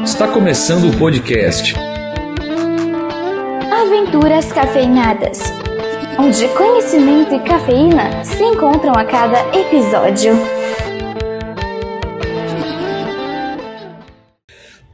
Está começando o podcast Aventuras Cafeinadas, onde conhecimento e cafeína se encontram a cada episódio.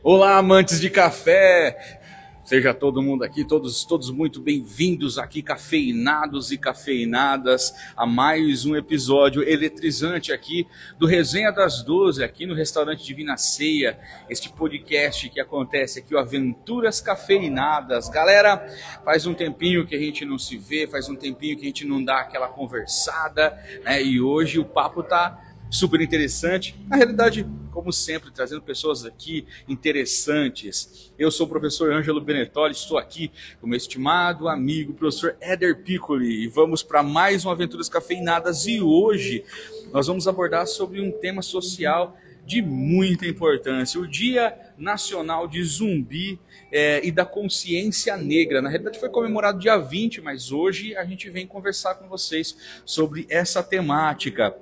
Olá, amantes de café! Seja todo mundo aqui, todos muito bem-vindos aqui, cafeinados e cafeinadas, a mais um episódio eletrizante aqui do Resenha das 12, aqui no restaurante Divina Ceia, este podcast que acontece aqui, o Aventuras Cafeinadas. Galera, faz um tempinho que a gente não se vê, faz um tempinho que a gente não dá aquela conversada, né? E hoje o papo tá super interessante, na realidade, como sempre, trazendo pessoas aqui interessantes. Eu sou o professor Ângelo Benetoli, estou aqui com meu estimado amigo, professor Éder Piccoli, e vamos para mais um Aventuras Cafeinadas, e hoje nós vamos abordar sobre um tema social de muita importância, o Dia Nacional de Zumbi e da Consciência Negra. Na realidade foi comemorado dia 20, mas hoje a gente vem conversar com vocês sobre essa temática.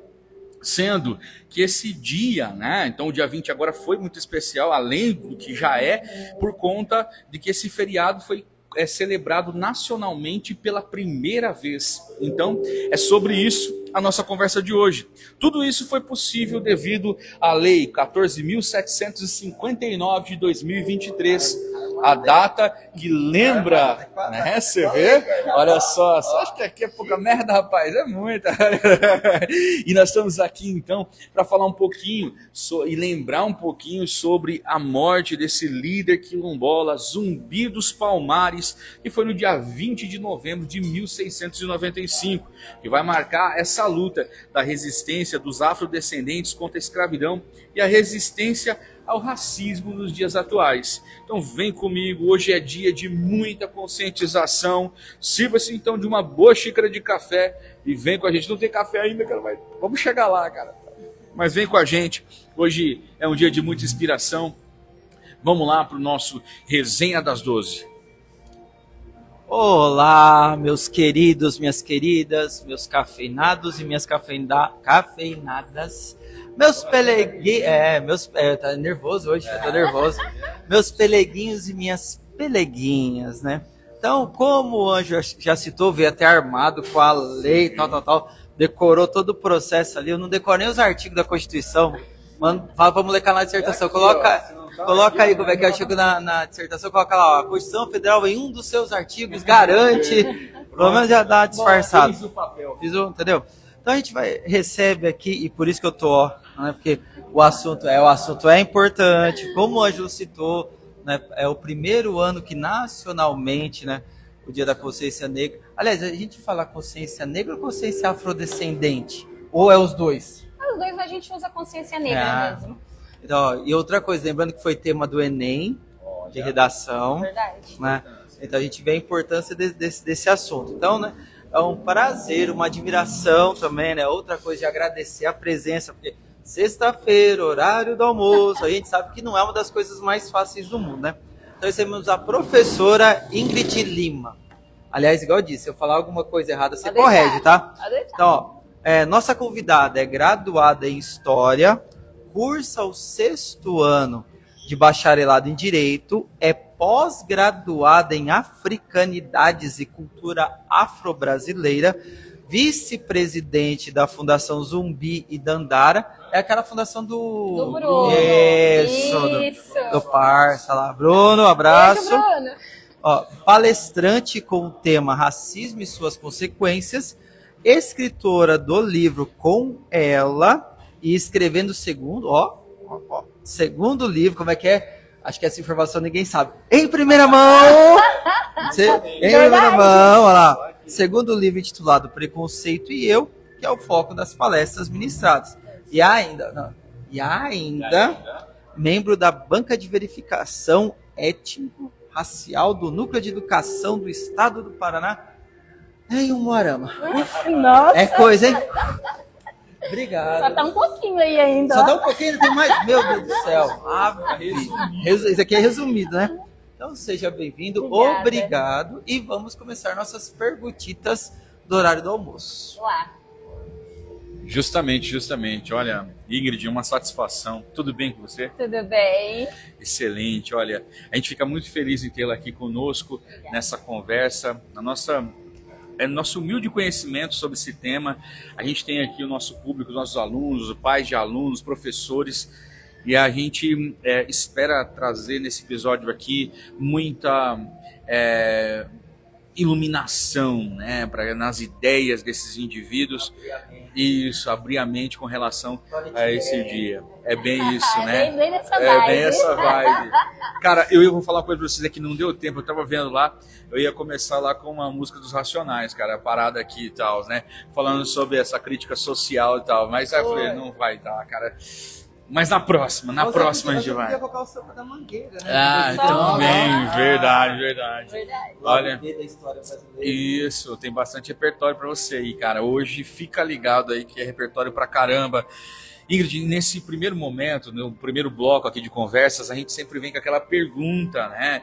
Sendo que esse dia, né, então o dia 20 agora foi muito especial, além do que já é, por conta de que esse feriado foi celebrado nacionalmente pela primeira vez. Então, é sobre isso a nossa conversa de hoje. Tudo isso foi possível devido à Lei 14.759 de 2023, a data que lembra, né? Você vê? Olha só acha que aqui é pouca merda, rapaz? É muita. E nós estamos aqui, então, para falar um pouquinho e lembrar um pouquinho sobre a morte desse líder quilombola, Zumbi dos Palmares, que foi no dia 20 de novembro de 1695, que vai marcar essa luta da resistência dos afrodescendentes contra a escravidão e a resistência ao racismo nos dias atuais. Então vem comigo, hoje é dia de muita conscientização. Sirva-se então de uma boa xícara de café e vem com a gente. Não tem café ainda, cara, mas vamos chegar lá, cara. Mas vem com a gente, hoje é um dia de muita inspiração. Vamos lá para o nosso Resenha das 12. Olá, meus queridos, minhas queridas, meus cafeinados e minhas cafeinadas. Meus peleguinhos, tá nervoso hoje, tô nervoso. Meus peleguinhos e minhas peleguinhas, né? Então, como o Anjo já citou, veio até armado com a lei, tal, decorou todo o processo ali. Eu não decorei nem os artigos da Constituição. Mano, fala pra molecada na dissertação, coloca aí como é que eu chego na dissertação, coloca lá, ó, a Constituição Federal em um dos seus artigos garante, pelo menos já dá uma disfarçada. Fiz o papel. Entendeu? Então a gente recebe aqui, e por isso que eu tô, né, porque o assunto é importante, como o Ângelo citou, né, é o primeiro ano que nacionalmente, né, o Dia da Consciência Negra. Aliás, a gente fala consciência negra ou consciência afrodescendente? Ou é os dois? Os dois a gente usa consciência negra mesmo. Então, ó, e outra coisa, lembrando que foi tema do Enem, de redação. Verdade. Né? Então a gente vê a importância desse assunto. Então, né, é um prazer, uma admiração também, né? Outra coisa de agradecer a presença, porque sexta-feira, horário do almoço, a gente sabe que não é uma das coisas mais fáceis do mundo, né? Então recebemos a professora Ingrid Lima. Aliás, igual eu disse, se eu falar alguma coisa errada, você corrige, tá? Então, ó, nossa convidada é graduada em História, cursa o 6º ano de bacharelado em Direito, é pós-graduada em Africanidades e Cultura Afro-Brasileira, vice-presidente da Fundação Zumbi e Dandara, é aquela fundação do Bruno. Do parça lá. Bruno, abraço. Beijo, Bruno. Ó, palestrante com o tema Racismo e Suas Consequências, escritora do livro Com Ela, e escrevendo o segundo livro, como é que é? Acho que essa informação ninguém sabe. Em primeira mão! Em primeira mão, olha lá. Segundo livro intitulado Preconceito e Eu, que é o foco das palestras ministradas. E ainda, membro da Banca de Verificação Étnico-Racial do Núcleo de Educação do Estado do Paraná, em Umuarama. Nossa! É coisa, hein? Obrigado. Só tá um pouquinho aí ainda. Só tá um pouquinho, tem mais. Meu Deus do céu. Isso aqui é resumido, né? Então seja bem-vindo, obrigado. E vamos começar nossas perguntitas do horário do almoço. Lá. Justamente. Olha, Ingrid, uma satisfação. Tudo bem com você? Tudo bem. Excelente. Olha, a gente fica muito feliz em tê-la aqui conosco nessa conversa, nosso humilde conhecimento sobre esse tema. A gente tem aqui o nosso público, os nossos alunos, os pais de alunos, professores, e a gente espera trazer nesse episódio aqui muita iluminação, né, nas ideias desses indivíduos. Isso, abrir a mente com relação a esse dia. É bem isso, né? Bem nessa vibe. É bem essa vibe. Cara, eu vou falar uma coisa pra vocês aqui, não deu tempo, eu tava vendo lá, eu ia começar lá com uma música dos Racionais, cara, a parada aqui e tal, né? Falando sobre essa crítica social e tal, mas aí eu falei, não vai dar, cara. Mas na próxima a gente vai. Eu colocar o Samba da Mangueira, né? Ah, também, verdade. Olha, Da história brasileira. isso, tem bastante repertório pra você aí, cara. Hoje fica ligado aí que é repertório pra caramba. Ingrid, nesse primeiro momento, no primeiro bloco aqui de conversas, a gente sempre vem com aquela pergunta, né,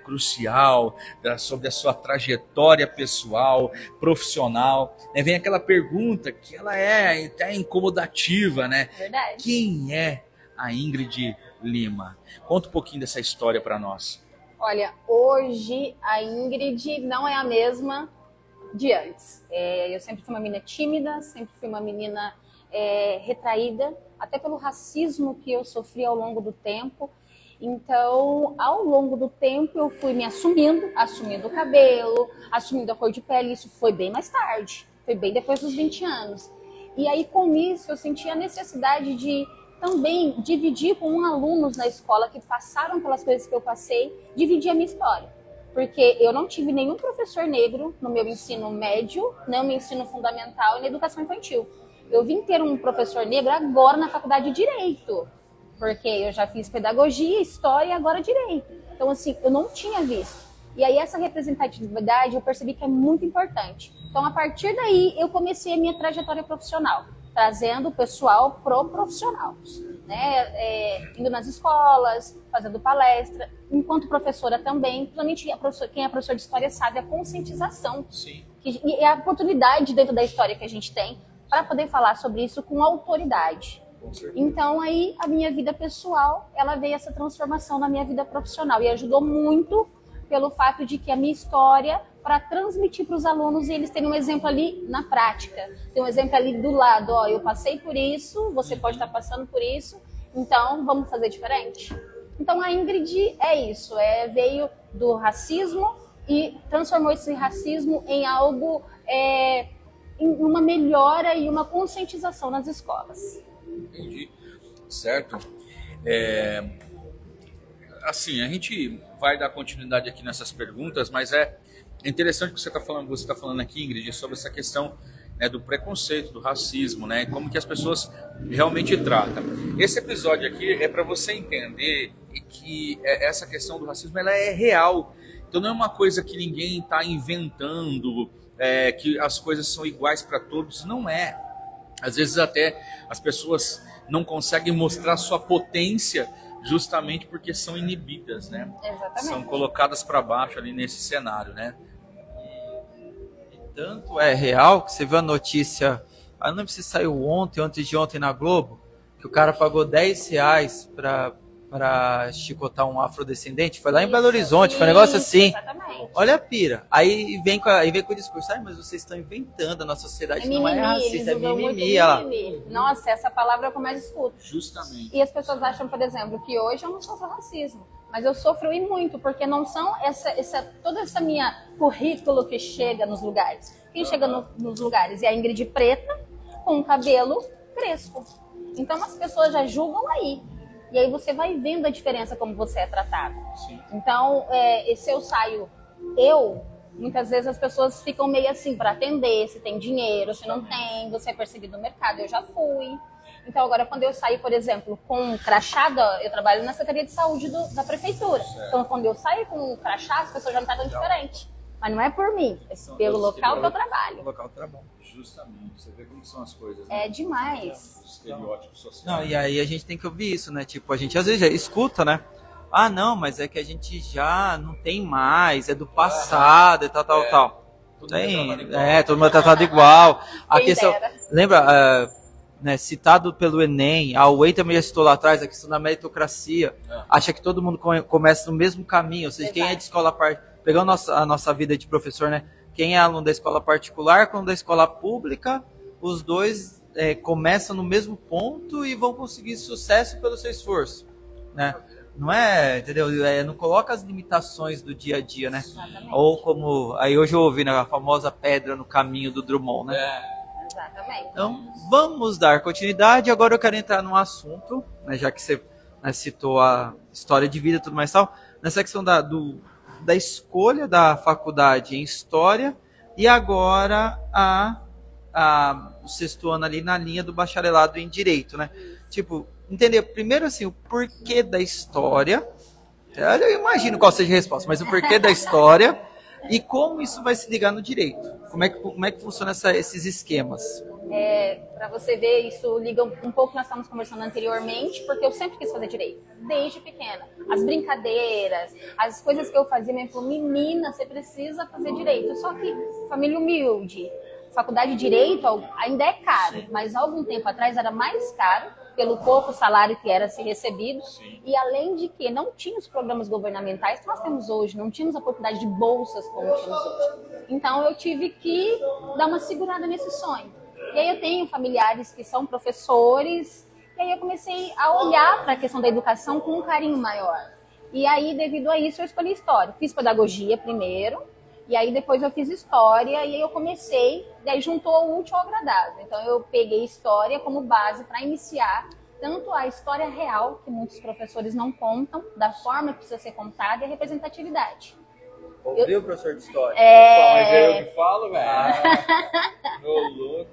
crucial, sobre a sua trajetória pessoal, profissional, né? Vem aquela pergunta que ela é até incomodativa, né? Verdade. Quem é a Ingrid Lima? Conta um pouquinho dessa história para nós. Olha, hoje a Ingrid não é a mesma de antes. Eu sempre fui uma menina tímida, sempre fui uma menina retraída, até pelo racismo que eu sofri ao longo do tempo. Então, ao longo do tempo, eu fui me assumindo o cabelo, assumindo a cor de pele. Isso foi bem mais tarde, foi bem depois dos 20 anos. E aí, com isso, eu senti a necessidade de também dividir com alunos na escola que passaram pelas coisas que eu passei, dividir a minha história. Porque eu não tive nenhum professor negro no meu ensino médio, no meu ensino fundamental e na educação infantil. Eu vim ter um professor negro agora na faculdade de Direito, porque eu já fiz pedagogia, história e agora Direito. Então, assim, eu não tinha visto. E aí, essa representatividade eu percebi que é muito importante. Então, a partir daí, eu comecei a minha trajetória profissional, trazendo o pessoal pro profissional, né? Indo nas escolas, fazendo palestra, enquanto professora também, principalmente quem é professor de história sabe a conscientização. Sim. E a oportunidade dentro da história que a gente tem para poder falar sobre isso com autoridade. Então, aí, a minha vida pessoal, ela veio essa transformação na minha vida profissional e ajudou muito pelo fato de que a minha história, para transmitir para os alunos e eles terem um exemplo ali na prática. Tem um exemplo ali do lado, ó, eu passei por isso, você pode estar passando por isso, então vamos fazer diferente? Então, a Ingrid é isso, veio do racismo e transformou esse racismo em algo... uma melhora e uma conscientização nas escolas. Entendi. Certo. Assim, a gente vai dar continuidade aqui nessas perguntas, mas é interessante o que você está falando aqui, Ingrid, sobre essa questão, né, do preconceito, do racismo, né, como que as pessoas realmente tratam. Esse episódio aqui é para você entender que essa questão do racismo ela é real. Então não é uma coisa que ninguém está inventando, que as coisas são iguais para todos, não é. Às vezes até as pessoas não conseguem mostrar sua potência justamente porque são inibidas, né? Exatamente. São colocadas para baixo ali nesse cenário, né? E tanto é real que você viu a notícia, eu não lembro se saiu ontem, antes de ontem na Globo, que o cara pagou R$10 para chicotar um afrodescendente, foi lá em Belo Horizonte, foi um negócio assim. Exatamente. Olha a pira. Aí vem com o discurso, mas vocês estão inventando, a nossa sociedade não é racista, é mimimi. Nossa, essa palavra é o que eu mais escuto. Justamente. E as pessoas acham, por exemplo, que hoje eu não sofro racismo, mas eu sofro e muito, porque não são toda essa minha currículo que chega nos lugares. Quem chega nos lugares é a Ingrid preta com o cabelo crespo. Então as pessoas já julgam aí. E aí você vai vendo a diferença como você é tratado. Sim. Então, se eu saio, muitas vezes as pessoas ficam meio assim para atender, se tem dinheiro, se não tem, você é perseguido no mercado, eu já fui. Então agora quando eu saio, por exemplo, com um crachá, eu trabalho na Secretaria de Saúde da Prefeitura. Certo. Então quando eu saio com um crachá, as pessoas já me tratam diferente. Mas não é por mim, é pelo local que eu trabalho. Local que eu trabalho. Justamente, você vê como são as coisas, né? É demais. Os estereótipos sociais. Não, e aí a gente tem que ouvir isso, né? Tipo, a gente às vezes escuta, né? Ah, não, mas é que a gente já não tem mais, é do passado e tal. Todo mundo é todo mundo é tratado igual. A questão, lembra, né, citado pelo Enem, a Whey também já citou lá atrás, a questão da meritocracia, acha que todo mundo começa no mesmo caminho, ou seja, quem é de escola pegando a nossa vida de professor, né, quem é aluno da escola particular, com da escola pública, os dois começam no mesmo ponto e vão conseguir sucesso pelo seu esforço, né? Não é, entendeu? Não coloca as limitações do dia a dia, né? Exatamente. Ou como, aí hoje eu ouvi, né, a famosa pedra no caminho do Drummond, né? Exatamente. Então, vamos dar continuidade. Agora eu quero entrar num assunto, né, já que você, né, citou a história de vida e tudo mais tal, nessa questão da escolha da faculdade em História e agora o sexto ano ali na linha do bacharelado em Direito, né? Tipo, entender primeiro assim o porquê da História. Eu imagino qual seja a resposta, mas o porquê da História e como isso vai se ligar no Direito. Como é que funciona esses esquemas? Para você ver, isso liga um pouco, nós estávamos conversando anteriormente, porque eu sempre quis fazer direito, desde pequena. As brincadeiras, as coisas que eu fazia, minha mãe falou, menina, você precisa fazer direito. Só que família humilde, faculdade de direito ainda é caro, mas há algum tempo atrás era mais caro, pelo pouco salário que era ser recebido, e além de que não tinha os programas governamentais que nós temos hoje, não tínhamos a oportunidade de bolsas como temos hoje. Então eu tive que dar uma segurada nesse sonho. E aí eu tenho familiares que são professores, e aí eu comecei a olhar para a questão da educação com um carinho maior. E aí, devido a isso, eu escolhi História. Fiz Pedagogia primeiro, e aí depois eu fiz História, e aí eu comecei, e aí juntou o útil ao agradável. Então eu peguei História como base para iniciar tanto a história real, que muitos professores não contam, da forma que precisa ser contada, e a representatividade. Ouviu, professor de História? Mas eu que falo, velho. Ô, louco.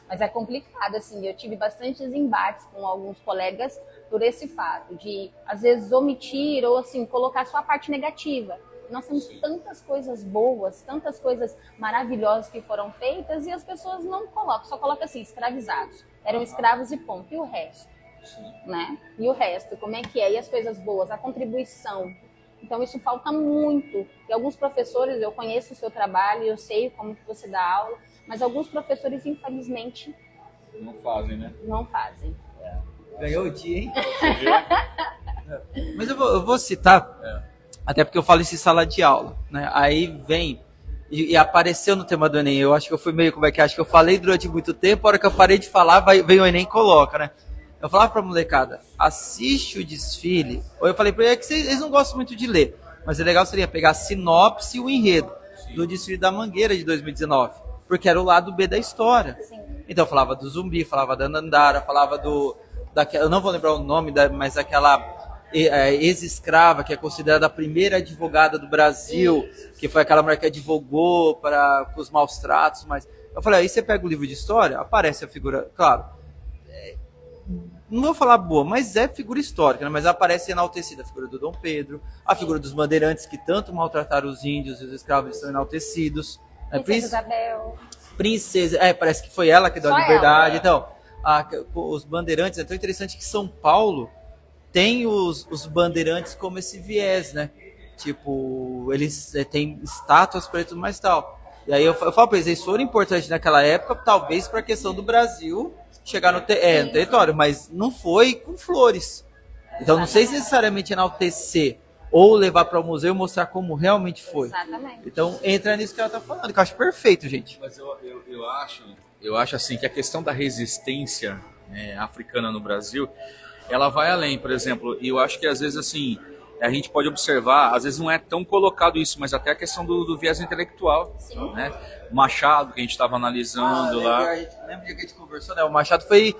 Mas é complicado, assim, eu tive bastantes embates com alguns colegas por esse fato de, às vezes, omitir ou, assim, colocar só a parte negativa. Nós temos tantas coisas boas, tantas coisas maravilhosas que foram feitas e as pessoas não colocam, só colocam assim, escravizados. Eram escravos e ponto. E o resto? Né? E o resto, como é que é? E as coisas boas, a contribuição. Então isso falta muito. E alguns professores, eu conheço o seu trabalho, eu sei como que você dá aula, mas alguns professores, infelizmente, Não fazem, né? não fazem. Ganhou o dia, hein? Mas eu vou citar, até porque eu falo isso em sala de aula, né? Aí vem, e apareceu no tema do Enem, eu acho que eu fui meio, acho que eu falei durante muito tempo, a hora que eu parei de falar, vem o Enem e coloca, né? Eu falava pra molecada, assiste o desfile, ou eu falei pra eles que eles não gostam muito de ler, mas é legal seria pegar a sinopse e o enredo do desfile da Mangueira de 2019, porque era o lado B da história. Sim. Então eu falava do Zumbi, falava da Nandara, falava eu não vou lembrar o nome, mas aquela ex-escrava que é considerada a primeira advogada do Brasil, que foi aquela mulher que advogou para os maus tratos, mas eu falei, aí você pega o livro de história, aparece a figura, claro, não vou falar boa, mas é figura histórica, né? Mas aparece enaltecida a figura do Dom Pedro, a figura dos bandeirantes que tanto maltrataram os índios e os escravos estão enaltecidos. Princesa Isabel. Princesa, parece que foi ela que deu a liberdade. Então, os bandeirantes, é tão interessante que São Paulo tem os bandeirantes como esse viés, né? Tipo, eles têm estátuas para tudo mais tal. E aí eu falo para eles, eles foram importantes naquela época, talvez para a questão do Brasil chegar no território, mas não foi com flores. Então não sei se necessariamente enaltecer ou levar para o museu e mostrar como realmente foi. Exatamente. Então entra nisso que ela está falando, que eu acho perfeito, gente. Mas eu acho assim que a questão da resistência africana no Brasil, ela vai além, por exemplo, e eu acho que às vezes assim, a gente pode observar, às vezes não é tão colocado isso, mas até a questão do viés intelectual. Sim. Né? Machado, que a gente estava analisando lá. Lembra que a gente conversou, né? O Machado foi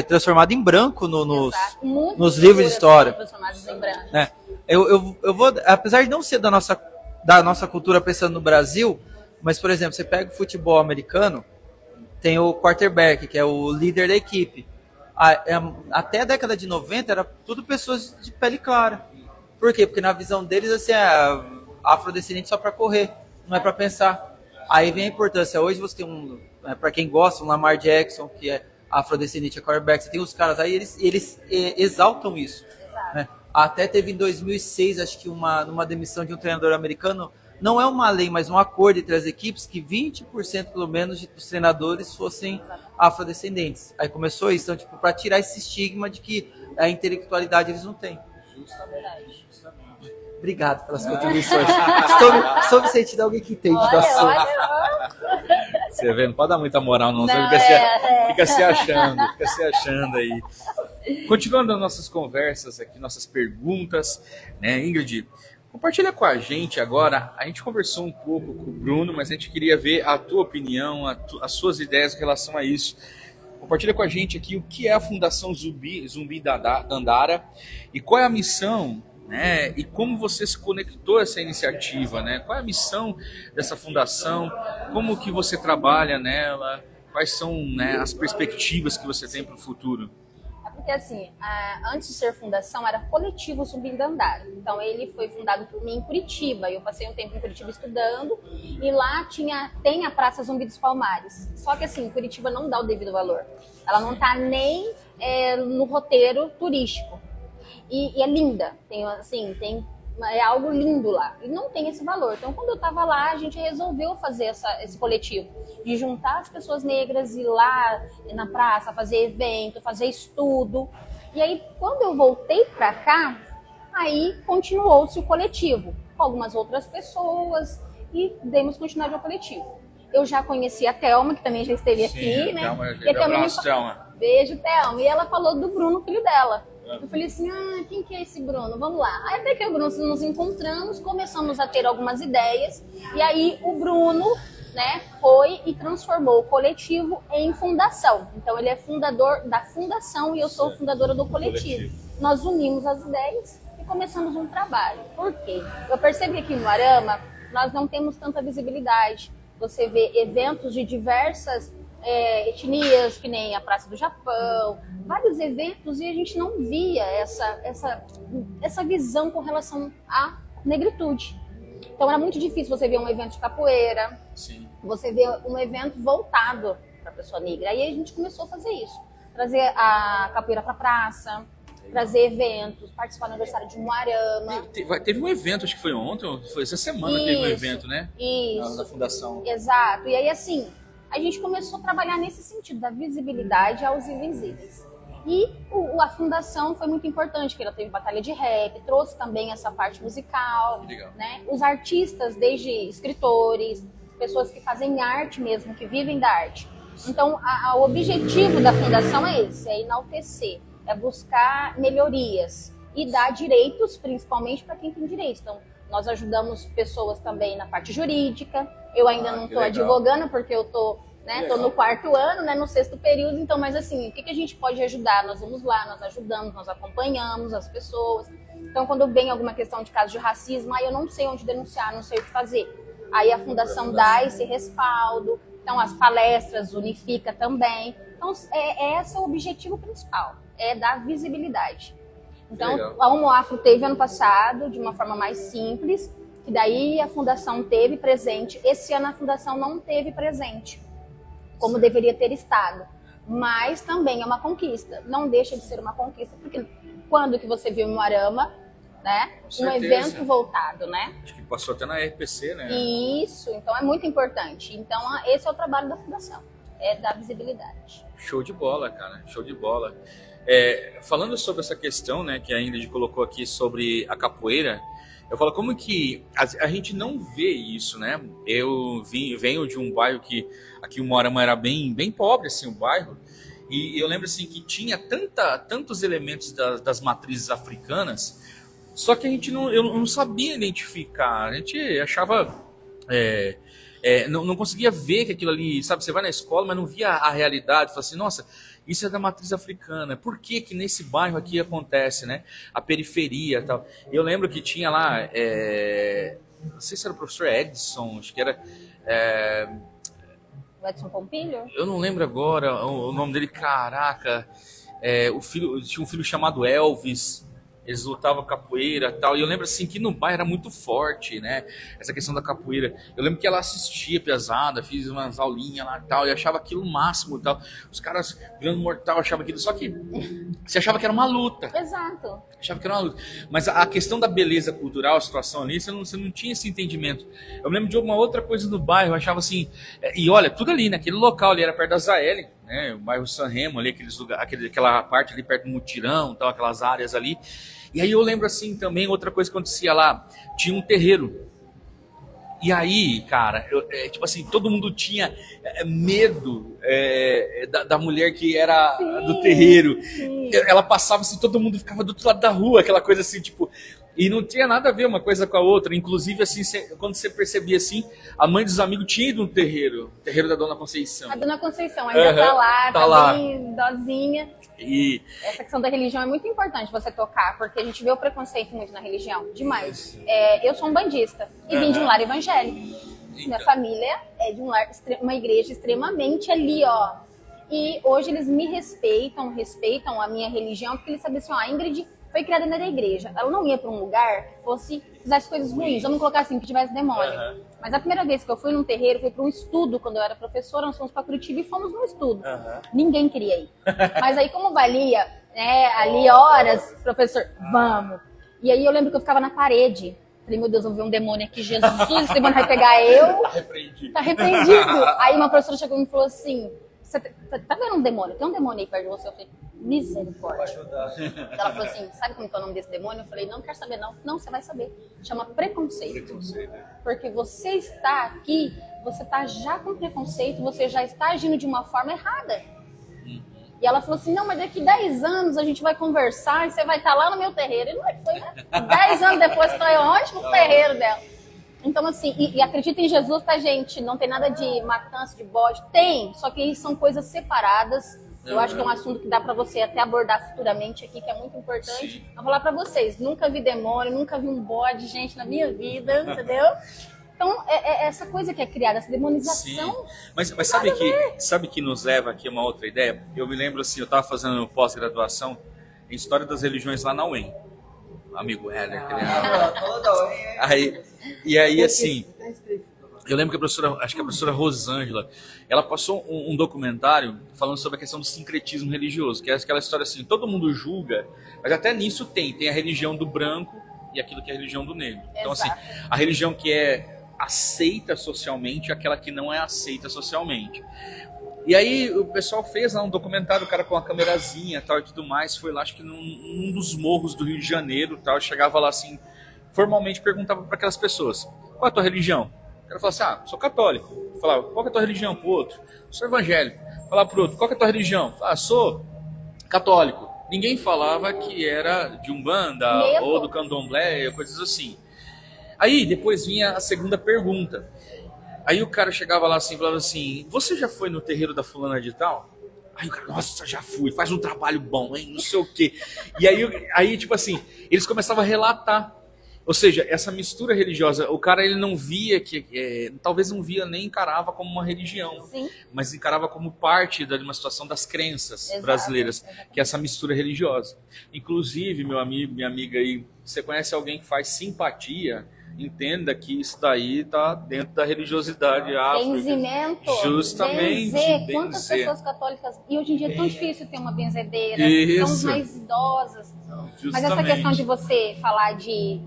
transformado em branco nos livros de história. Transformados em branco. Né? Eu vou, apesar de não ser da nossa cultura pensando no Brasil, mas, por exemplo, você pega o futebol americano, tem o quarterback, que é o líder da equipe. Até a década de 90 era tudo pessoas de pele clara. Por quê? Porque na visão deles, assim, é afrodescendente só para correr, não é para pensar. Aí vem a importância. Hoje você tem para quem gosta, um Lamar Jackson, que é afrodescendente, é quarterback. Você tem os caras aí, eles exaltam isso. Né? Até teve em 2006, acho que numa demissão de um treinador americano, não é uma lei, mas um acordo entre as equipes que 20% pelo menos dos treinadores fossem afrodescendentes. Aí começou isso, então, tipo, para tirar esse estigma de que a intelectualidade eles não têm. Justamente. Obrigado pelas contribuições. Estou me sentindo alguém que entende do assunto. Você vê, não pode dar muita moral, não. Você Não, fica se achando aí. Continuando as nossas conversas aqui, nossas perguntas, né, Ingrid? Compartilha com a gente agora. A gente conversou um pouco com o Bruno, mas a gente queria ver a tua opinião, as suas ideias em relação a isso. Compartilha com a gente aqui o que é a Fundação Zumbi Dandara e qual é a missão, né? E como você se conectou a essa iniciativa, né? Qual é a missão dessa fundação? Como que você trabalha nela? Quais são, né, as perspectivas que você tem para o futuro? Porque assim, antes de ser fundação, era Coletivo Zumbi Dandara. Então ele foi fundado por mim em Curitiba. Eu passei um tempo em Curitiba estudando e lá tem a Praça Zumbi dos Palmares. Só que assim, Curitiba não dá o devido valor. Ela não está nem no roteiro turístico. E é linda, é algo lindo lá. E não tem esse valor. Então quando eu estava lá, a gente resolveu fazer esse coletivo. De juntar as pessoas negras, ir lá na praça, fazer evento, fazer estudo. E aí, quando eu voltei para cá, aí continuou-se o coletivo, com algumas outras pessoas, e demos continuidade ao coletivo. Eu já conheci a Thelma, que também já esteve aqui, né? Thelma. Beijo, Thelma. E ela falou do Bruno, filho dela. Eu falei assim, quem que é esse Bruno? Vamos lá. Aí até que o Bruno nos encontramos, começamos a ter algumas ideias, e aí o Bruno, né, foi e transformou o coletivo em fundação. Então ele é fundador da fundação e eu sou fundadora do coletivo. Nós unimos as ideias e começamos um trabalho. Por quê? Eu percebi que aqui no Arama nós não temos tanta visibilidade. Você vê eventos de diversas etnias, que nem a Praça do Japão, vários eventos, e a gente não via essa visão com relação à negritude. Então era muito difícil você ver um evento de capoeira, Sim. Você ver um evento voltado para a pessoa negra. Aí a gente começou a fazer isso, trazer a capoeira para a praça, trazer eventos, participar do aniversário de Umuarama. Teve um evento, acho que foi ontem, ou foi essa semana que teve um evento, né? Isso. Na fundação. Exato. E aí, assim, a gente começou a trabalhar nesse sentido, da visibilidade aos invisíveis. E a fundação foi muito importante, porque ela teve batalha de rap, trouxe também essa parte musical, né? Os artistas, desde escritores, pessoas que fazem arte mesmo, que vivem da arte. Então, o objetivo da fundação é esse, é enaltecer, é buscar melhorias e dar direitos, principalmente para quem tem direitos. Então, nós ajudamos pessoas também na parte jurídica. Eu ainda não estou advogando, porque eu estou no 4º ano, né, no 6º período. Então, mas assim, o que a gente pode ajudar? Nós vamos lá, nós ajudamos, nós acompanhamos as pessoas. Então, quando vem alguma questão de caso de racismo, aí eu não sei onde denunciar, não sei o que fazer. Aí a fundação dá esse respaldo. Então, as palestras unifica também. Então, esse é o objetivo principal, é dar visibilidade. Então, a Homo Afro teve ano passado, de uma forma mais simples, que daí a fundação teve presente. Esse ano a fundação não teve presente, como deveria ter estado. Mas também é uma conquista, não deixa de ser uma conquista, porque quando que você viu em Umuarama, né, um evento voltado, né? Acho que passou até na RPC, né? Isso, então é muito importante. Então esse é o trabalho da fundação, é dar visibilidade. Show de bola, cara, show de bola. Falando sobre essa questão, né, que a Ingrid colocou aqui sobre a capoeira, eu falo como que a gente não vê isso, né? Eu venho de um bairro que aqui o Umuarama era bem pobre, assim, o bairro, e eu lembro assim que tinha tantos elementos das matrizes africanas, só que eu não sabia identificar, a gente achava, não conseguia ver que aquilo ali, sabe, você vai na escola, mas não via a realidade, fala assim, nossa, isso é da matriz africana, por que nesse bairro aqui acontece, né, a periferia e tal. Eu lembro que tinha lá, não sei se era o professor Edson, acho que era... O Edson Pompilho? Eu não lembro agora o nome dele, caraca, tinha um filho chamado Elvis. eles lutavam capoeira e tal. E eu lembro assim que no bairro era muito forte, né? Essa questão da capoeira. Eu lembro que ela assistia pesada, fiz umas aulinhas lá e tal, e achava aquilo o máximo e tal. Os caras virando mortal achavam aquilo, só que você achava que era uma luta. Exato. Achava que era uma luta. Mas a questão da beleza cultural, a situação ali, você não tinha esse entendimento. Eu lembro de uma outra coisa no bairro, eu achava assim, e olha, tudo ali, naquele local ali, era perto da Zaeli, né? O bairro San Remo ali, aquela parte ali perto do Mutirão, tal, aquelas áreas ali. E aí eu lembro assim também, outra coisa que acontecia lá, tinha um terreiro. E aí, cara, tipo assim, todo mundo tinha medo da mulher que era do terreiro. Sim. Ela passava assim, todo mundo ficava do outro lado da rua, aquela coisa assim, tipo... E não tinha nada a ver uma coisa com a outra. Inclusive, assim, quando você percebia assim, a mãe dos amigos tinha ido no terreiro da Dona Conceição. A Dona Conceição ainda tá lá, tá lá. bem idosinha. E... Essa questão da religião é muito importante você tocar, porque a gente vê o preconceito muito na religião, demais. Eu sou um bandista e vim de um lar evangélico. Minha família é de uma igreja extremamente ali, ó. E hoje eles me respeitam a minha religião, porque eles sabem assim, ó, a Ingrid foi criada na igreja. Ela não ia para um lugar que fizesse coisas ruins. Vamos colocar assim, que tivesse demônio. Mas a primeira vez que eu fui num terreiro, fui para um estudo, quando eu era professora, nós fomos para Curitiba e fomos num estudo. Ninguém queria ir. Mas aí, como valia, né, ali horas, professor, vamos. E aí eu lembro que eu ficava na parede. Falei, meu Deus, eu vi um demônio aqui, Jesus, esse demônio vai pegar eu. Tá repreendido. Aí uma professora chegou e me falou assim, você tá vendo um demônio? Tem um demônio aí perto de você? Eu falei, misericórdia. Ela falou assim, sabe como que é o nome desse demônio? Eu falei, não quero saber não. Não, você vai saber. Chama preconceito. Porque você está aqui, você está já com preconceito, você já está agindo de uma forma errada. E ela falou assim, não, mas daqui 10 anos a gente vai conversar e você vai estar lá no meu terreiro. E não é que foi, né? 10 anos depois, estou eu onde? No terreiro dela. Então, assim, e acredita em Jesus, tá, gente? Não tem nada de matança, de bode. Tem, só que são coisas separadas. Eu acho que é um assunto que dá pra você até abordar futuramente aqui, que é muito importante. Eu vou falar pra vocês, nunca vi demônio, nunca vi um bode, gente, na minha vida, entendeu? Então, é essa coisa que é criada, essa demonização. Sim. Mas sabe que nos leva aqui a uma outra ideia? Eu me lembro assim, eu estava fazendo pós-graduação em História das Religiões lá na UEM. Amigo Heller. E aí, assim, eu lembro que a professora Rosângela, ela passou um documentário falando sobre a questão do sincretismo religioso, que é aquela história assim, todo mundo julga, mas até nisso tem a religião do branco e aquilo que é a religião do negro. Então, assim, a religião que é aceita socialmente e aquela que não é aceita socialmente. E aí o pessoal fez lá um documentário, o cara com uma camerazinha tal, e tudo mais, foi lá, acho que num dos morros do Rio de Janeiro, tal, chegava lá assim, formalmente perguntava para aquelas pessoas, qual é a tua religião? O cara falava assim, sou católico. Falava, qual é a tua religião? Pro outro, sou evangélico. Falava pro outro, qual é a tua religião? Sou católico. Ninguém falava que era de Umbanda ou do Candomblé, coisas assim. Aí depois vinha a segunda pergunta. Aí o cara chegava lá assim e falava assim, você já foi no terreiro da fulana de tal? Aí o cara, nossa, já fui, faz um trabalho bom, hein, não sei o quê. E aí tipo assim, eles começavam a relatar. Ou seja, essa mistura religiosa, o cara ele não via, talvez não via nem encarava como uma religião, Sim. mas encarava como parte de uma situação das crenças brasileiras, que é essa mistura religiosa. Inclusive, meu amigo, minha amiga aí, você conhece alguém que faz simpatia, entenda que isso daí está dentro da religiosidade afro. Benzimento. Justamente. Benzer. Quantas pessoas católicas... E hoje em dia é tão difícil ter uma benzedeira. São os mais idosas. Mas essa questão de você falar de...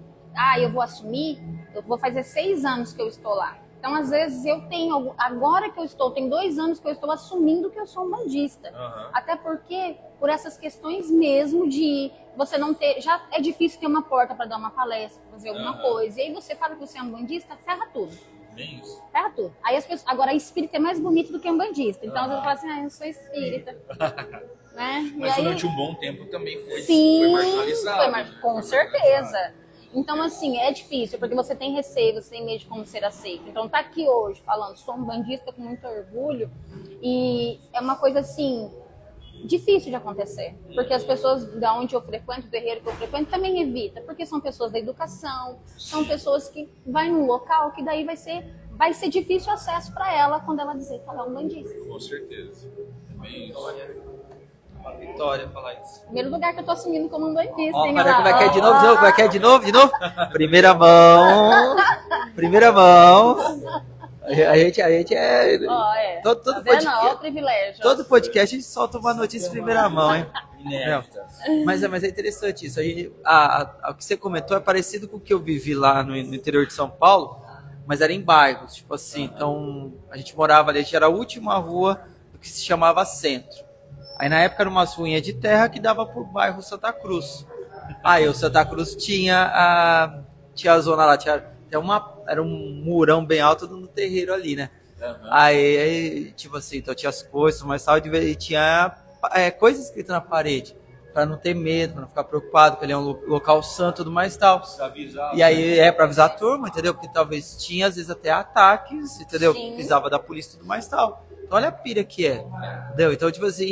eu vou assumir, eu vou fazer 6 anos que eu estou lá. Então, às vezes, eu tenho... Agora que eu estou, tem 2 anos que eu estou assumindo que eu sou um bandista. Até porque, por essas questões mesmo de você não ter... Já é difícil ter uma porta para dar uma palestra, fazer alguma coisa. E aí você fala que você é um bandista, ferra tudo. Bem isso. Ferra tudo. Aí as pessoas... Agora, espírita é mais bonito do que um bandista. Então, às vezes, fala assim, eu sou espírita. Né? Mas aí... durante um bom tempo também foi marginalizado. Com certeza. Então, assim, é difícil, porque você tem receio, você tem medo de como ser aceito. Então, tá aqui hoje falando, sou um bandista com muito orgulho, e é uma coisa, assim, difícil de acontecer. Porque as pessoas da onde eu frequento, do terreiro que eu frequento, também evita. Porque são pessoas da educação, são pessoas que vai num local que daí vai ser difícil o acesso para ela quando ela dizer que ela é um bandista. Com certeza. Bem isso. Uma vitória falar isso. Primeiro lugar que eu tô assumindo como um bandista, Ó, hein, peraí, lá. como é que é de novo? Como é que é de novo? De novo? Primeira mão. Primeira mão. A gente é... Ó, é. Todo Tá vendo? podcast, Ó, o privilégio. todo podcast a gente solta uma notícia em primeira mão, hein? Mas é interessante isso. O que você comentou é parecido com o que eu vivi lá no interior de São Paulo, mas era em bairros, tipo assim. Então, a gente morava ali, a gente era a última rua do que se chamava Centro. Aí, na época, eram umas ruínas de terra que dava pro bairro Santa Cruz. Aí, o Santa Cruz tinha a zona lá, era um murão bem alto no terreiro ali, né? Uhum. Aí, tipo assim, então tinha as coisas, mas tal, e tinha coisas escritas na parede, pra não ter medo, pra não ficar preocupado, que ele é um local santo e tudo mais tal. Avisar, e aí pra avisar a turma, entendeu? Porque talvez tinha, às vezes, até ataques, entendeu? Sim. Precisava da polícia e tudo mais tal. Então, olha a pira que é, entendeu? Então, tipo assim,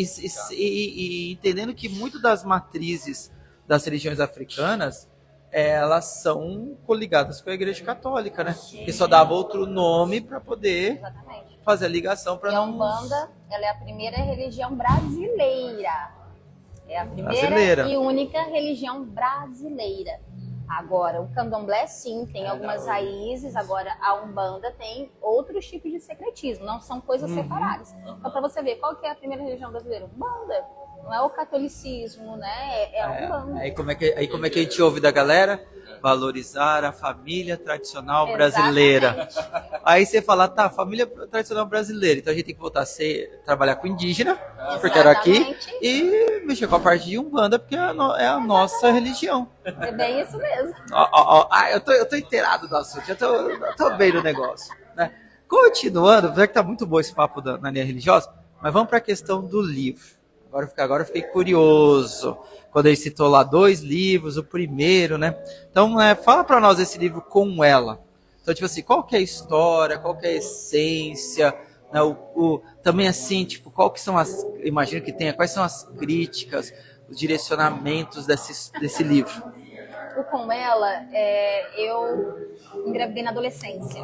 e entendendo que muito das matrizes das religiões africanas, elas são coligadas com a Igreja Católica, né? Que só dava outro nome para poder Exatamente. fazer a ligação para A Umbanda, ela é a primeira religião brasileira. É a primeira e única religião brasileira. Agora, o candomblé, sim, tem algumas raízes. Agora, a Umbanda tem outros tipos de secretismo. Não são coisas separadas. Então, para você ver, qual que é a primeira religião brasileira? Umbanda. Não é o catolicismo, né? É a Umbanda. Aí como é que a gente ouve da galera? Valorizar a família tradicional brasileira. Aí você fala, tá, família tradicional brasileira. Então a gente tem que voltar a trabalhar com indígena, porque era aqui, e mexer com a parte de Umbanda, porque é a nossa religião. É bem isso mesmo. Eu tô inteirado do assunto, eu tô bem no negócio. Né? Continuando, já que tá muito bom esse papo na linha religiosa, mas vamos para a questão do livro. Agora eu fiquei curioso, quando ele citou lá 2 livros, o primeiro, né? Então, fala para nós esse livro Com Ela. Então, tipo assim, qual que é a história, qual que é a essência, né? Também assim, tipo, qual que são imagino que tenha, quais são as críticas, os direcionamentos desse livro? O Com Ela, eu engravidei na adolescência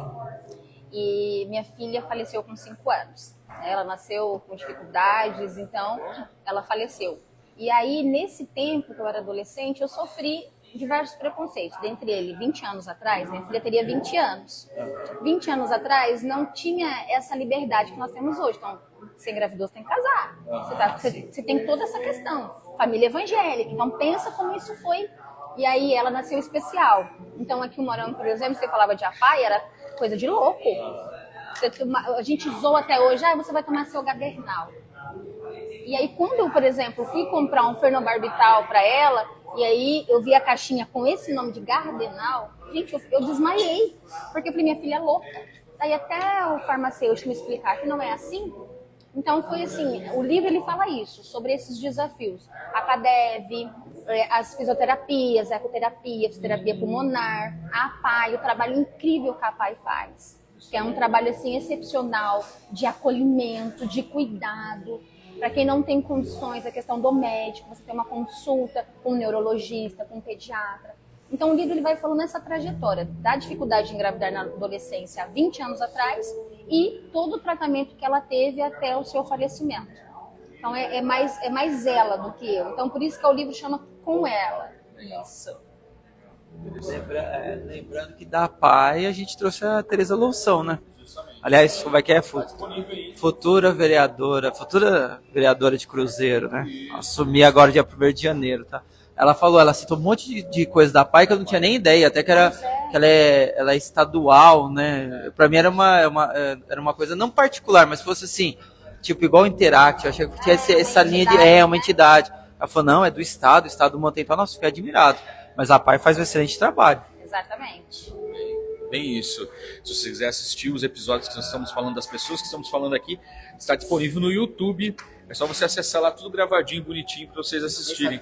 e minha filha faleceu com 5 anos. Ela nasceu com dificuldades, então ela faleceu. E aí, nesse tempo que eu era adolescente, eu sofri diversos preconceitos. Dentre eles, 20 anos atrás, minha filha teria 20 anos. 20 anos atrás, não tinha essa liberdade que nós temos hoje. Então, você engravidou, você tem que casar. Você tem toda essa questão. Família evangélica. Então, pensa como isso foi. E aí, ela nasceu especial. Então, aqui o Morango, por exemplo, você falava de Apai, era coisa de louco. A gente zoa até hoje, você vai tomar seu Gabernal. E aí, quando eu, por exemplo, fui comprar um Fenobarbital para ela, e aí eu vi a caixinha com esse nome de Gardenal, gente, eu desmaiei, porque eu falei, minha filha é louca. Aí até o farmacêutico me explicar que não é assim. Então foi assim, o livro ele fala isso, sobre esses desafios. A CADEV, as fisioterapias, a ecoterapia, a fisioterapia pulmonar, a APAI, o trabalho incrível que a APAI faz. Que é um trabalho assim excepcional de acolhimento, de cuidado. Para quem não tem condições, a questão do médico, você tem uma consulta com um neurologista, com um pediatra. Então o livro ele vai falando essa trajetória da dificuldade de engravidar na adolescência há 20 anos atrás e todo o tratamento que ela teve até o seu falecimento. Então é mais ela do que eu. Então por isso que o livro chama Com Ela. Isso. Lembrando que da PAI a gente trouxe a Tereza Loução, né? Aliás, como é que é? Futura vereadora de Cruzeiro, né? Assumi agora dia 1º de janeiro, tá? Ela citou um monte de coisa da PAI que eu não tinha nem ideia, até que ela é estadual, né? Pra mim era uma coisa não particular, mas se fosse assim, tipo igual o Interact, eu achei que tinha essa linha de uma entidade. Ela falou, não, é do Estado, o Estado mantém, então, nossa, fiquei admirado. Mas a PAI faz um excelente trabalho. Exatamente. Bem isso. Se você quiser assistir os episódios que nós estamos falando, das pessoas que estamos falando aqui, está disponível no YouTube. É só você acessar lá, tudo gravadinho, bonitinho, para vocês assistirem.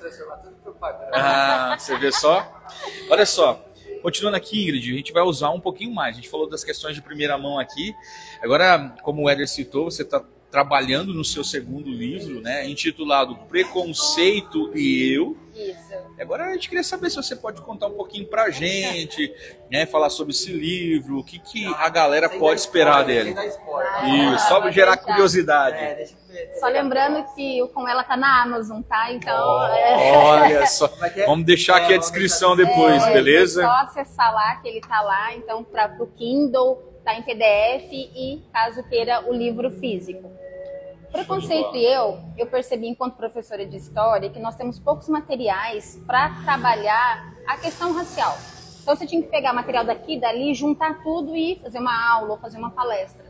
Você vê só? Olha só. Continuando aqui, Ingrid, a gente vai usar um pouquinho mais. A gente falou das questões de primeira mão aqui. Agora, como o Éder citou, você está trabalhando no seu segundo livro, né, intitulado Preconceito e Eu. Isso. Agora a gente queria saber se você pode contar um pouquinho pra gente, né, falar sobre esse livro, o que a galera pode esperar dele. Isso, só gerar curiosidade. Só lembrando que o Com Ela tá na Amazon, tá? Então... Olha só, vamos deixar aqui a descrição depois, beleza? É só acessar lá, que ele tá lá, então pro Kindle, tá em PDF e, caso queira, o livro físico. Preconceito e eu percebi enquanto professora de história que nós temos poucos materiais para trabalhar a questão racial. Então você tinha que pegar material daqui, dali, juntar tudo e fazer uma aula ou fazer uma palestra.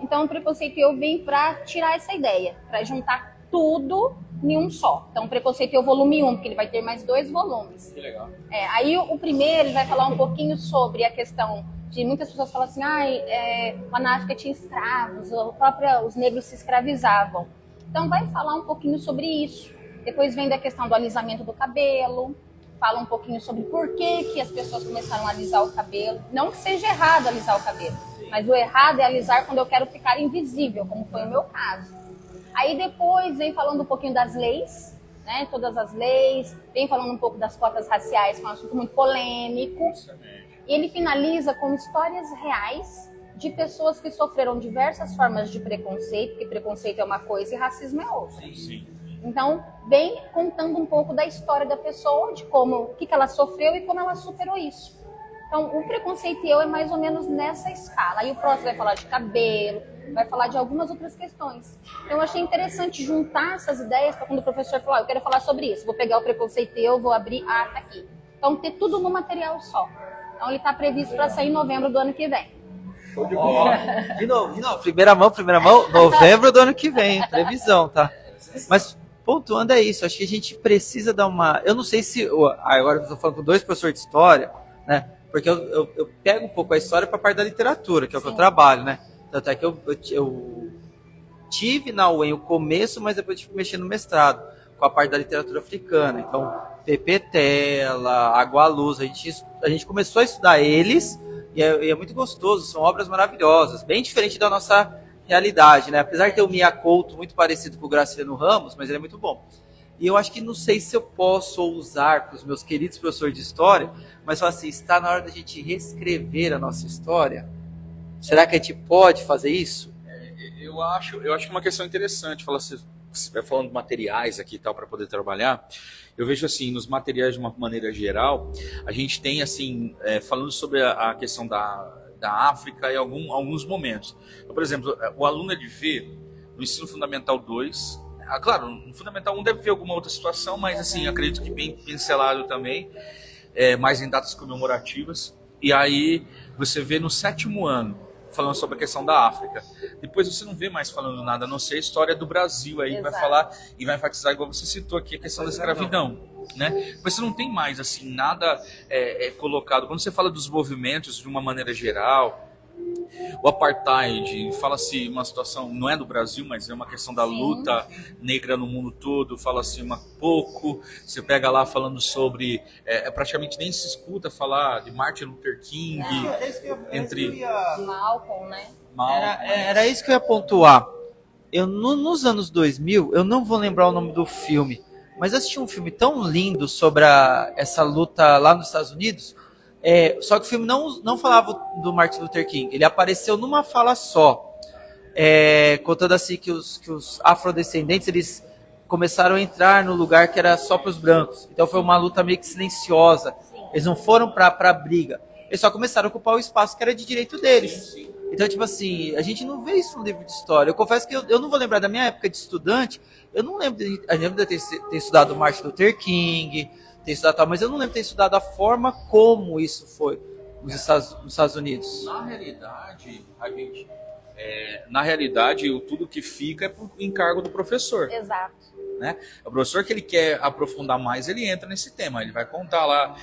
Então o Preconceito e eu vim para tirar essa ideia, para juntar tudo em um só. Então o Preconceito e eu volume 1, porque ele vai ter mais 2 volumes. Que legal. Aí o primeiro ele vai falar um pouquinho sobre a questão de muitas pessoas falam assim, lá na África tinha escravos, os negros se escravizavam. Então vai falar um pouquinho sobre isso. Depois vem da questão do alisamento do cabelo, fala um pouquinho sobre por que as pessoas começaram a alisar o cabelo. Não que seja errado alisar o cabelo, mas o errado é alisar quando eu quero ficar invisível, como foi o meu caso. Aí depois vem falando um pouquinho das leis, né, todas as leis, vem falando um pouco das cotas raciais, que é um assunto muito polêmico. E ele finaliza com histórias reais de pessoas que sofreram diversas formas de preconceito, porque preconceito é uma coisa e racismo é outra. Sim. Então, vem contando um pouco da história da pessoa, de o que ela sofreu e como ela superou isso. Então, o Preconceito e eu é mais ou menos nessa escala. Aí o próximo vai falar de cabelo, vai falar de algumas outras questões. Então, eu achei interessante juntar essas ideias para quando o professor falar, eu quero falar sobre isso, vou pegar o Preconceito e eu, vou abrir, tá aqui. Então, ter tudo no material só. Então, ele está previsto para sair em novembro do ano que vem. Show de bola. De novo. Primeira mão, novembro do ano que vem, previsão, tá? Mas, pontuando é isso, acho que a gente precisa dar uma... Eu não sei se... Agora eu estou falando com 2 professores de história, né? Porque eu pego um pouco a história para a parte da literatura, que é o que eu trabalho, né? Tanto é que eu tive na UEM o começo, mas depois tive que mexer no mestrado, com a parte da literatura africana. Então, Pepe Tela, Água Luz, a gente começou a estudar eles e é muito gostoso, são obras maravilhosas, bem diferente da nossa realidade, né? Apesar de ter o Mia Couto muito parecido com o Graciliano Ramos, mas ele é muito bom. E eu acho que não sei se eu posso usar para os meus queridos professores de história, mas falar assim, está na hora da gente reescrever a nossa história? Será que a gente pode fazer isso? Eu acho que é uma questão interessante, falar assim, você vai falando de materiais aqui e tal para poder trabalhar. Eu vejo assim, nos materiais de uma maneira geral, a gente tem assim, falando sobre a questão da África em alguns momentos. Então, por exemplo, o aluno de ver no ensino fundamental 2, claro, no fundamental 1 deve ver alguma outra situação, mas assim, acredito que bem pincelado também, mais em datas comemorativas. E aí você vê no 7º ano, falando sobre a questão da África. Depois você não vê mais falando nada, a não ser a história do Brasil. Aí vai falar e vai enfatizar, igual você citou aqui, a questão da escravidão. Né? Você não tem mais assim, nada colocado. Quando você fala dos movimentos de uma maneira geral, o apartheid, fala-se uma situação, não é do Brasil, mas é uma questão da luta negra no mundo todo, fala-se pouco, você pega lá falando sobre, praticamente nem se escuta falar de Martin Luther King, entre Malcolm, né? Era isso que eu ia pontuar. Nos anos 2000, eu não vou lembrar o nome do filme, mas eu assisti um filme tão lindo sobre essa luta lá nos Estados Unidos. Só que o filme não falava do Martin Luther King, ele apareceu numa fala só, contando assim que os afrodescendentes eles começaram a entrar no lugar que era só para os brancos. Então foi uma luta meio que silenciosa. Eles não foram para briga, eles só começaram a ocupar o espaço que era de direito deles. Então, tipo assim, a gente não vê isso no livro de história. Eu confesso que eu não vou lembrar da minha época de estudante, eu não lembro de ter estudado Martin Luther King, ter estudado tal, mas eu não lembro de ter estudado a forma como isso foi nos Estados Unidos. Na realidade, tudo que fica é por encargo do professor. Exato. Né? O professor que ele quer aprofundar mais, ele entra nesse tema, ele vai contar lá,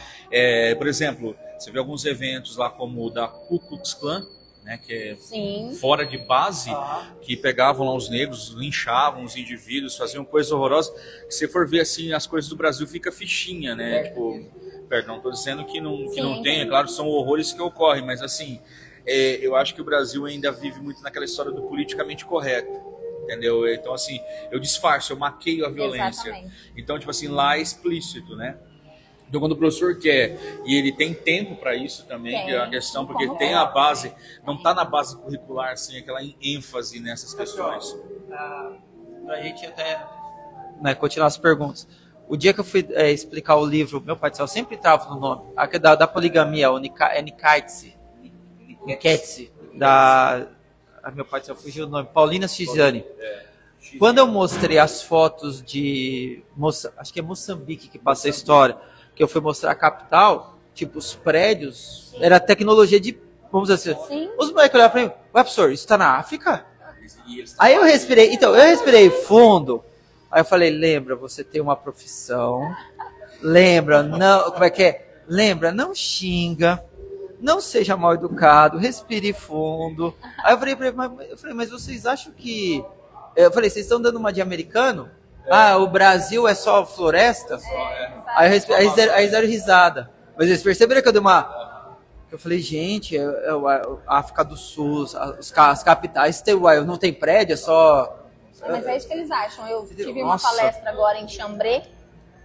por exemplo, você vê alguns eventos lá como o da Ku Klux Klan, né, que é fora de base, que pegavam lá os negros, linchavam os indivíduos, faziam coisas horrorosas. Se você for ver assim, as coisas do Brasil fica fichinha, né? Tipo, perdão, estou dizendo que não tem, é claro, são horrores que ocorrem, mas assim, eu acho que o Brasil ainda vive muito naquela história do politicamente correto, entendeu? Então assim, eu disfarço, eu maqueio a violência. Exatamente. Então, tipo assim, lá é explícito, né? Então, quando o professor quer, e ele tem tempo para isso também, que é a questão, porque tem a base, não está na base curricular, assim, aquela ênfase nessas questões. Para a gente até continuar as perguntas. O dia que eu fui explicar o livro, meu pai do céu, eu sempre travo no nome, da poligamia, o Niketsi, meu pai do céu, fugiu o nome, Paulina Chigiani. Quando eu mostrei as fotos de, acho que é Moçambique que passa a história, que eu fui mostrar a capital, tipo, os prédios, era tecnologia de, vamos dizer assim, Sim. os moleques olharam pra mim, ué, professor, isso tá na África? Aí eu respirei fundo, aí eu falei, lembra, você tem uma profissão, lembra, não, como é que é? Lembra, não xinga, não seja mal educado, respire fundo. Aí eu falei, mas vocês acham que... Eu falei, vocês estão dando uma de americano? O Brasil é só floresta? Aí eles deram risada. Mas eles perceberam que eu dei uma... Eu falei, gente, a África do Sul, as capitais, não tem prédio, é só... Mas é isso que eles acham. Eu tive uma Nossa. palestra agora em Chambré,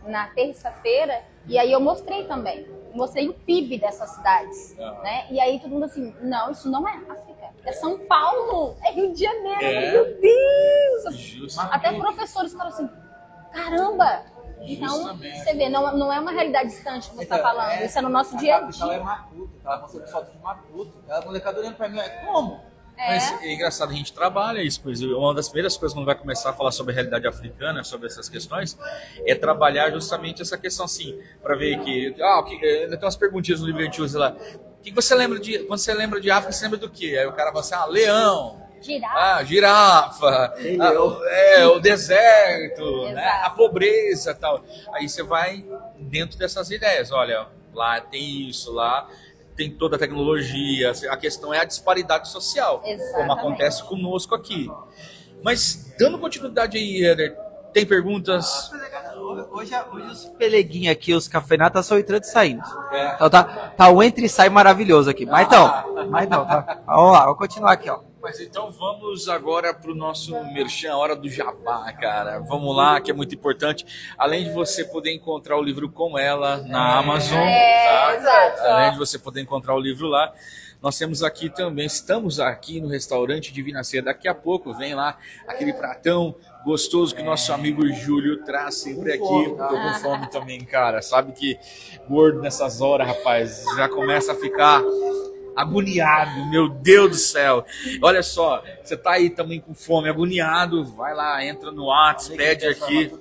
na terça-feira, e aí eu mostrei também. Mostrei o PIB dessas cidades, né? E aí todo mundo assim, não, isso não é África, é São Paulo, é Rio de Janeiro, meu Deus! Justamente. Até professores falaram assim, caramba! Então, Justamente. você vê, não é uma realidade distante que você está falando, isso é no nosso dia a A capital é dia. Maputo, ela mostrou foto de Maputo, a molecada olhando pra mim, como? Mas é engraçado, a gente trabalha isso, pois uma das primeiras coisas quando vai começar a falar sobre a realidade africana, sobre essas questões, é trabalhar justamente essa questão assim, para ver que, ainda tem umas perguntinhas no livro que a gente usa lá, o que você lembra quando você lembra de África, você lembra do quê? Aí o cara fala assim, leão, girafa, o deserto, né? A pobreza, tal. Aí você vai dentro dessas ideias, olha, lá tem isso, lá tem toda a tecnologia, a questão é a disparidade social, Exatamente. como acontece conosco aqui. Mas, dando continuidade aí, Éder, tem perguntas? Hoje os peleguinhos aqui, os cafeinatas estão entrando e saindo. Então tá um entra e sai maravilhoso aqui. Mas não, tá. Vamos lá, vamos continuar aqui, ó. Mas então vamos agora para o nosso merchan, a hora do jabá, cara. Vamos lá, que é muito importante. Além de você poder encontrar o livro com ela na Amazon, tá? Exato. Além de você poder encontrar o livro lá, nós temos aqui também, estamos aqui no restaurante Divina Ceia. Daqui a pouco vem lá aquele pratão gostoso que nosso amigo Júlio traz sempre aqui. Tô com fome também, cara. Sabe que gordo nessas horas, rapaz, já começa a ficar agoniado, meu Deus do céu. Olha só, você tá aí também com fome, agoniado, vai lá, entra no WhatsApp, pede aqui.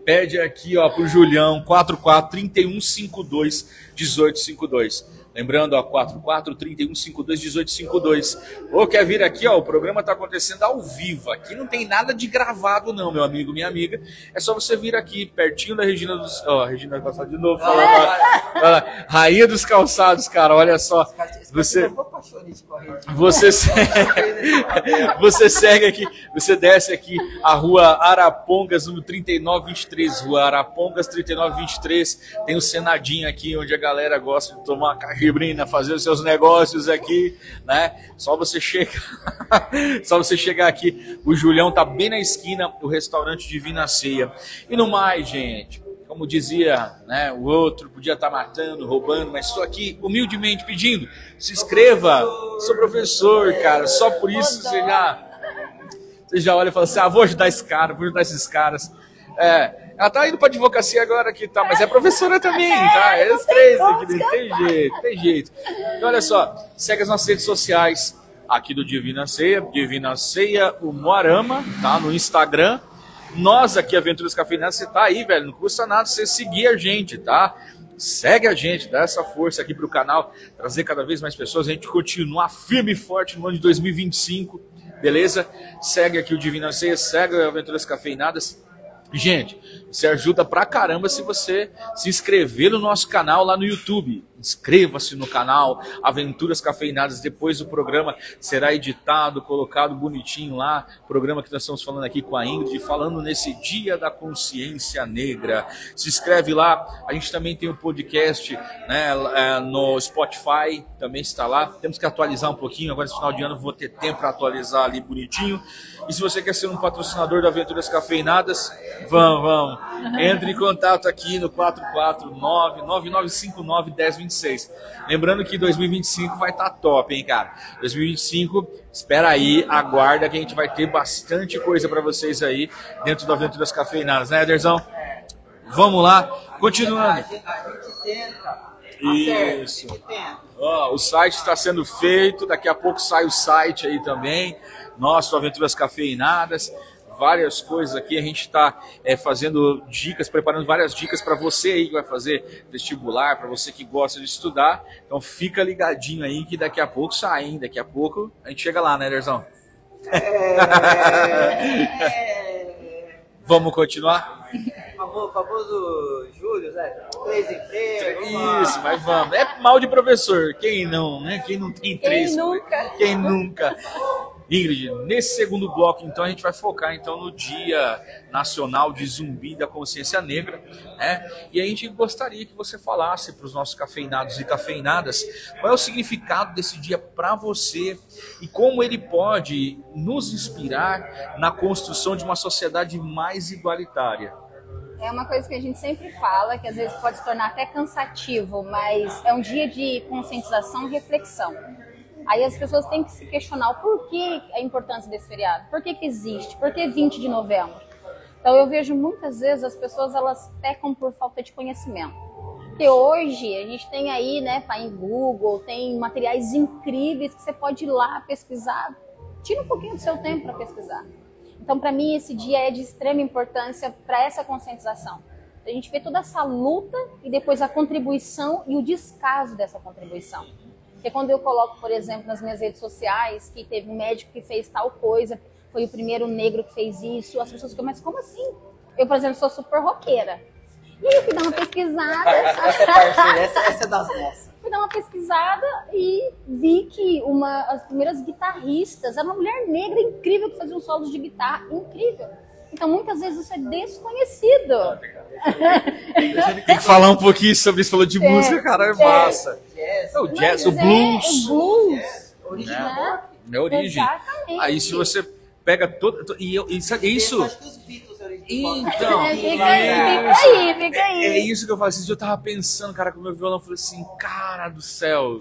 Pede aqui, ó, pro Julião, 44-3152-1852. Lembrando, ó, 44-3152-1852. Ou quer vir aqui, ó, o programa tá acontecendo ao vivo. Aqui não tem nada de gravado não, meu amigo, minha amiga. É só você vir aqui, pertinho da Regina dos... Ó, Regina Calçados de novo. Rainha dos Calçados, cara, olha só. Você segue aqui, você desce aqui a rua Arapongas, número 3923, rua Arapongas 3923, tem o Senadinho aqui, onde a galera gosta de tomar uma cajibrina, fazer os seus negócios aqui, né? Só você chegar aqui, o Julião tá bem na esquina, o restaurante Divina Ceia. E no mais, gente, como dizia, né, o outro, podia estar matando, roubando, mas estou aqui humildemente pedindo, se inscreva, sou professor, cara, só por isso você já olha e fala assim, vou ajudar esse cara, vou ajudar esses caras. Ela tá indo para advocacia agora aqui, tá, mas é professora também, tá? É os três aqui, tem jeito. Então olha só, segue as nossas redes sociais aqui do Divina Ceia o Moarama, tá, no Instagram. Nós aqui, Aventuras Cafeinadas, você tá aí, velho, não custa nada você seguir a gente, tá? Segue a gente, dá essa força aqui pro canal, trazer cada vez mais pessoas, a gente continuar firme e forte no ano de 2025, beleza? Segue aqui o Divina Ceia, segue o Aventuras Cafeinadas. Gente, você ajuda pra caramba se você se inscrever no nosso canal lá no YouTube. inscreva-se no canal Aventuras Cafeinadas. Depois o programa será editado, colocado bonitinho lá. Programa que nós estamos falando aqui com a Ingrid, falando nesse Dia da Consciência Negra. Se inscreve lá. A gente também tem um podcast, né, no Spotify, também está lá. Temos que atualizar um pouquinho. Agora, esse final de ano, vou ter tempo para atualizar ali bonitinho. E se você quer ser um patrocinador da Aventuras Cafeinadas, vamos. Entre em contato aqui no 449-9959-1026. Lembrando que 2025 vai estar top, hein, cara? 2025, espera aí, aguarda que a gente vai ter bastante coisa para vocês aí dentro do Aventuras Cafeinadas, né, Ederzão? Vamos lá, continuando. Isso. Ó, o site está sendo feito, daqui a pouco sai o site aí também, nosso Aventuras Cafeinadas. Várias coisas aqui, a gente está fazendo dicas, preparando várias dicas para você aí que vai fazer vestibular, para você que gosta de estudar. Então fica ligadinho aí que daqui a pouco sai, hein? Daqui a pouco a gente chega lá, né, Ederzão? Vamos continuar? O famoso Júlio, né? 3 empregos. Isso, mas vamos. É mal de professor, quem não, né? Quem não tem 3? Quem nunca? Quem nunca? Ingrid, nesse segundo bloco, então, a gente vai focar então, no Dia Nacional de Zumbi da Consciência Negra, né? E a gente gostaria que você falasse para os nossos cafeinados e cafeinadas qual é o significado desse dia para você e como ele pode nos inspirar na construção de uma sociedade mais igualitária. É uma coisa que a gente sempre fala, que às vezes pode se tornar até cansativo, mas é um dia de conscientização e reflexão. Aí as pessoas têm que se questionar o porquê a importância desse feriado, por que existe, por que 20 de novembro. Então eu vejo muitas vezes as pessoas elas pecam por falta de conhecimento. Porque hoje a gente tem aí, né, tá em Google, tem materiais incríveis que você pode ir lá pesquisar, tira um pouquinho do seu tempo para pesquisar. Então para mim esse dia é de extrema importância para essa conscientização. A gente vê toda essa luta e depois a contribuição e o descaso dessa contribuição. Porque quando eu coloco, por exemplo, nas minhas redes sociais que teve um médico que fez tal coisa, foi o primeiro negro que fez isso, as pessoas ficam, mas como assim? Eu, por exemplo, sou super roqueira. E aí eu fui dar uma pesquisada. Essa é das nossas. Fui dar uma pesquisada e vi que as primeiras guitarristas era uma mulher negra incrível que fazia um solos de guitarra incrível. Então, muitas vezes isso é desconhecido. Tem que falar um pouquinho sobre isso, falou de música, cara, é massa. O jazz, o blues. O blues. Né? É a origem. Exatamente. Aí se você pega todo... Isso... Eu acho que os Beatles originais. Então, Fica aí. É isso que eu falo. Eu tava pensando, cara, com o meu violão, eu falei assim, cara do céu...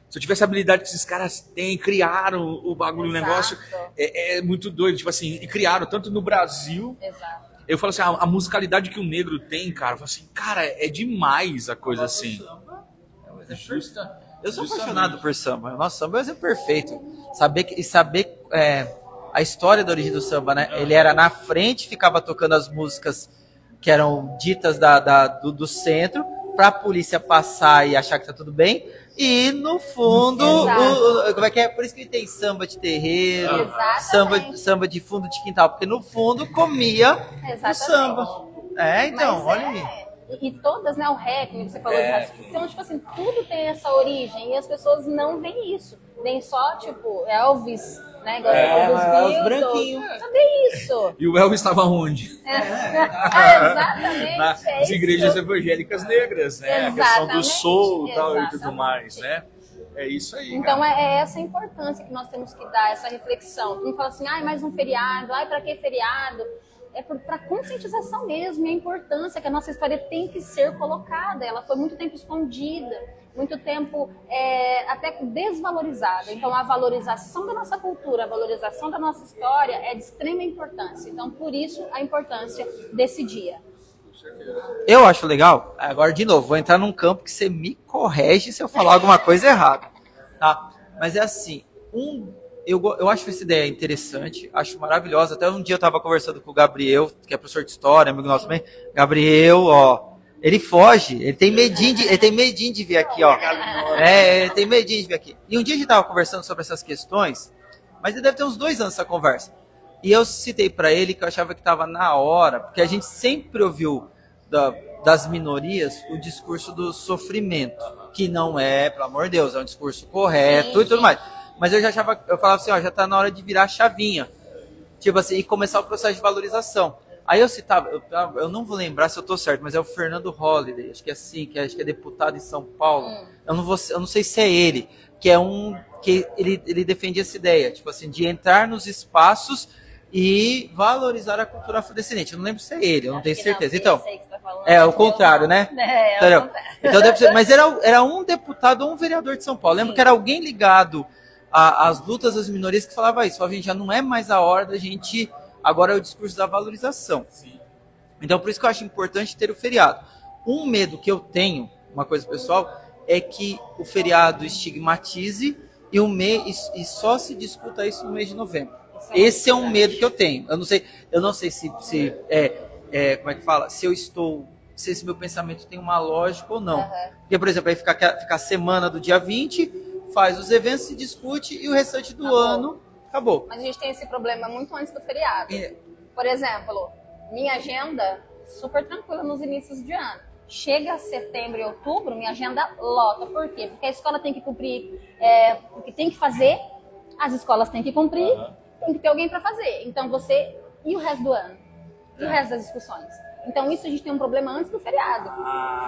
Se eu tivesse a habilidade que esses caras têm, criaram o bagulho, o negócio, é muito doido. Tipo assim, e criaram tanto no Brasil. Exato. Eu falo assim, a musicalidade que o negro tem, cara, eu falo assim, cara, é demais a coisa assim. Eu sou apaixonado por samba. O nosso samba é um exemplo perfeito. Saber a história da origem do samba, né? Ele era na frente, ficava tocando as músicas que eram ditas do centro, para a polícia passar e achar que tá tudo bem. E no fundo, como é que é? Por isso que tem samba de terreiro, samba de fundo de quintal, porque no fundo comia o samba. Então, olha aí. E todas, né, o rap, que você falou de racismo. Então, tipo assim, tudo tem essa origem e as pessoas não veem isso. Nem só, tipo, Elvis, né, igual você falou dos Beatles. Os branquinhos. Cadê isso? E o Elvis estava onde? Exatamente. Nas igrejas evangélicas negras, né? Exatamente. A questão do soul e tudo mais, né? É isso aí, então cara. é essa importância que nós temos que dar, essa reflexão. Tu não fala assim, mais um feriado, pra que feriado? É para conscientização mesmo, e a importância que a nossa história tem que ser colocada. Ela foi muito tempo escondida, muito tempo até desvalorizada. Então a valorização da nossa cultura, a valorização da nossa história é de extrema importância. Então por isso a importância desse dia. Eu acho legal, agora de novo, vou entrar num campo que você me corrige se eu falar alguma coisa errada, tá? Mas é assim, eu acho essa ideia interessante, acho maravilhosa. Até um dia eu estava conversando com o Gabriel, que é professor de história, amigo nosso também. Gabriel, ele foge, ele tem medinho de vir aqui, ele tem medinho de vir aqui. E um dia a gente estava conversando sobre essas questões, mas ele deve ter uns 2 anos essa conversa. E eu citei para ele que eu achava que estava na hora, porque a gente sempre ouviu das minorias o discurso do sofrimento, que não é, pelo amor de Deus, é um discurso correto e tudo mais. Mas eu falava assim, ó, já tá na hora de virar a chavinha, tipo assim, e começar o processo de valorização. Aí eu citava, eu não vou lembrar se eu tô certo, mas é o Fernando Holliday, acho que é assim, acho que é deputado em São Paulo. Eu não sei se é ele, que ele defendia essa ideia, tipo assim, de entrar nos espaços e valorizar a cultura afrodescendente. Eu não lembro se é ele, eu não tenho certeza. Então, é o contrário, né? É o contrário. Então deve ser, mas era um deputado ou um vereador de São Paulo. Lembro que era alguém ligado às lutas das minorias que falava isso. Falava, gente, já não é mais a hora da gente. Agora é o discurso da valorização. Sim. Então, por isso que eu acho importante ter o feriado. Um medo que eu tenho, uma coisa pessoal, é que o feriado estigmatize e só se discuta isso no mês de novembro. Esse é um medo que eu tenho. Eu não sei se como é que fala? Se esse meu pensamento tem uma lógica ou não. Porque, por exemplo, aí fica a semana do dia 20, faz os eventos, se discute e o restante do ano acabou. Mas a gente tem esse problema muito antes do feriado. Por exemplo, minha agenda super tranquila nos inícios de ano. Chega setembro e outubro, minha agenda lota. Por quê? Porque a escola tem que cumprir o que tem que fazer, as escolas têm que cumprir, tem que ter alguém para fazer. Então e o resto do ano? E o resto das discussões? Então isso a gente tem um problema antes do feriado.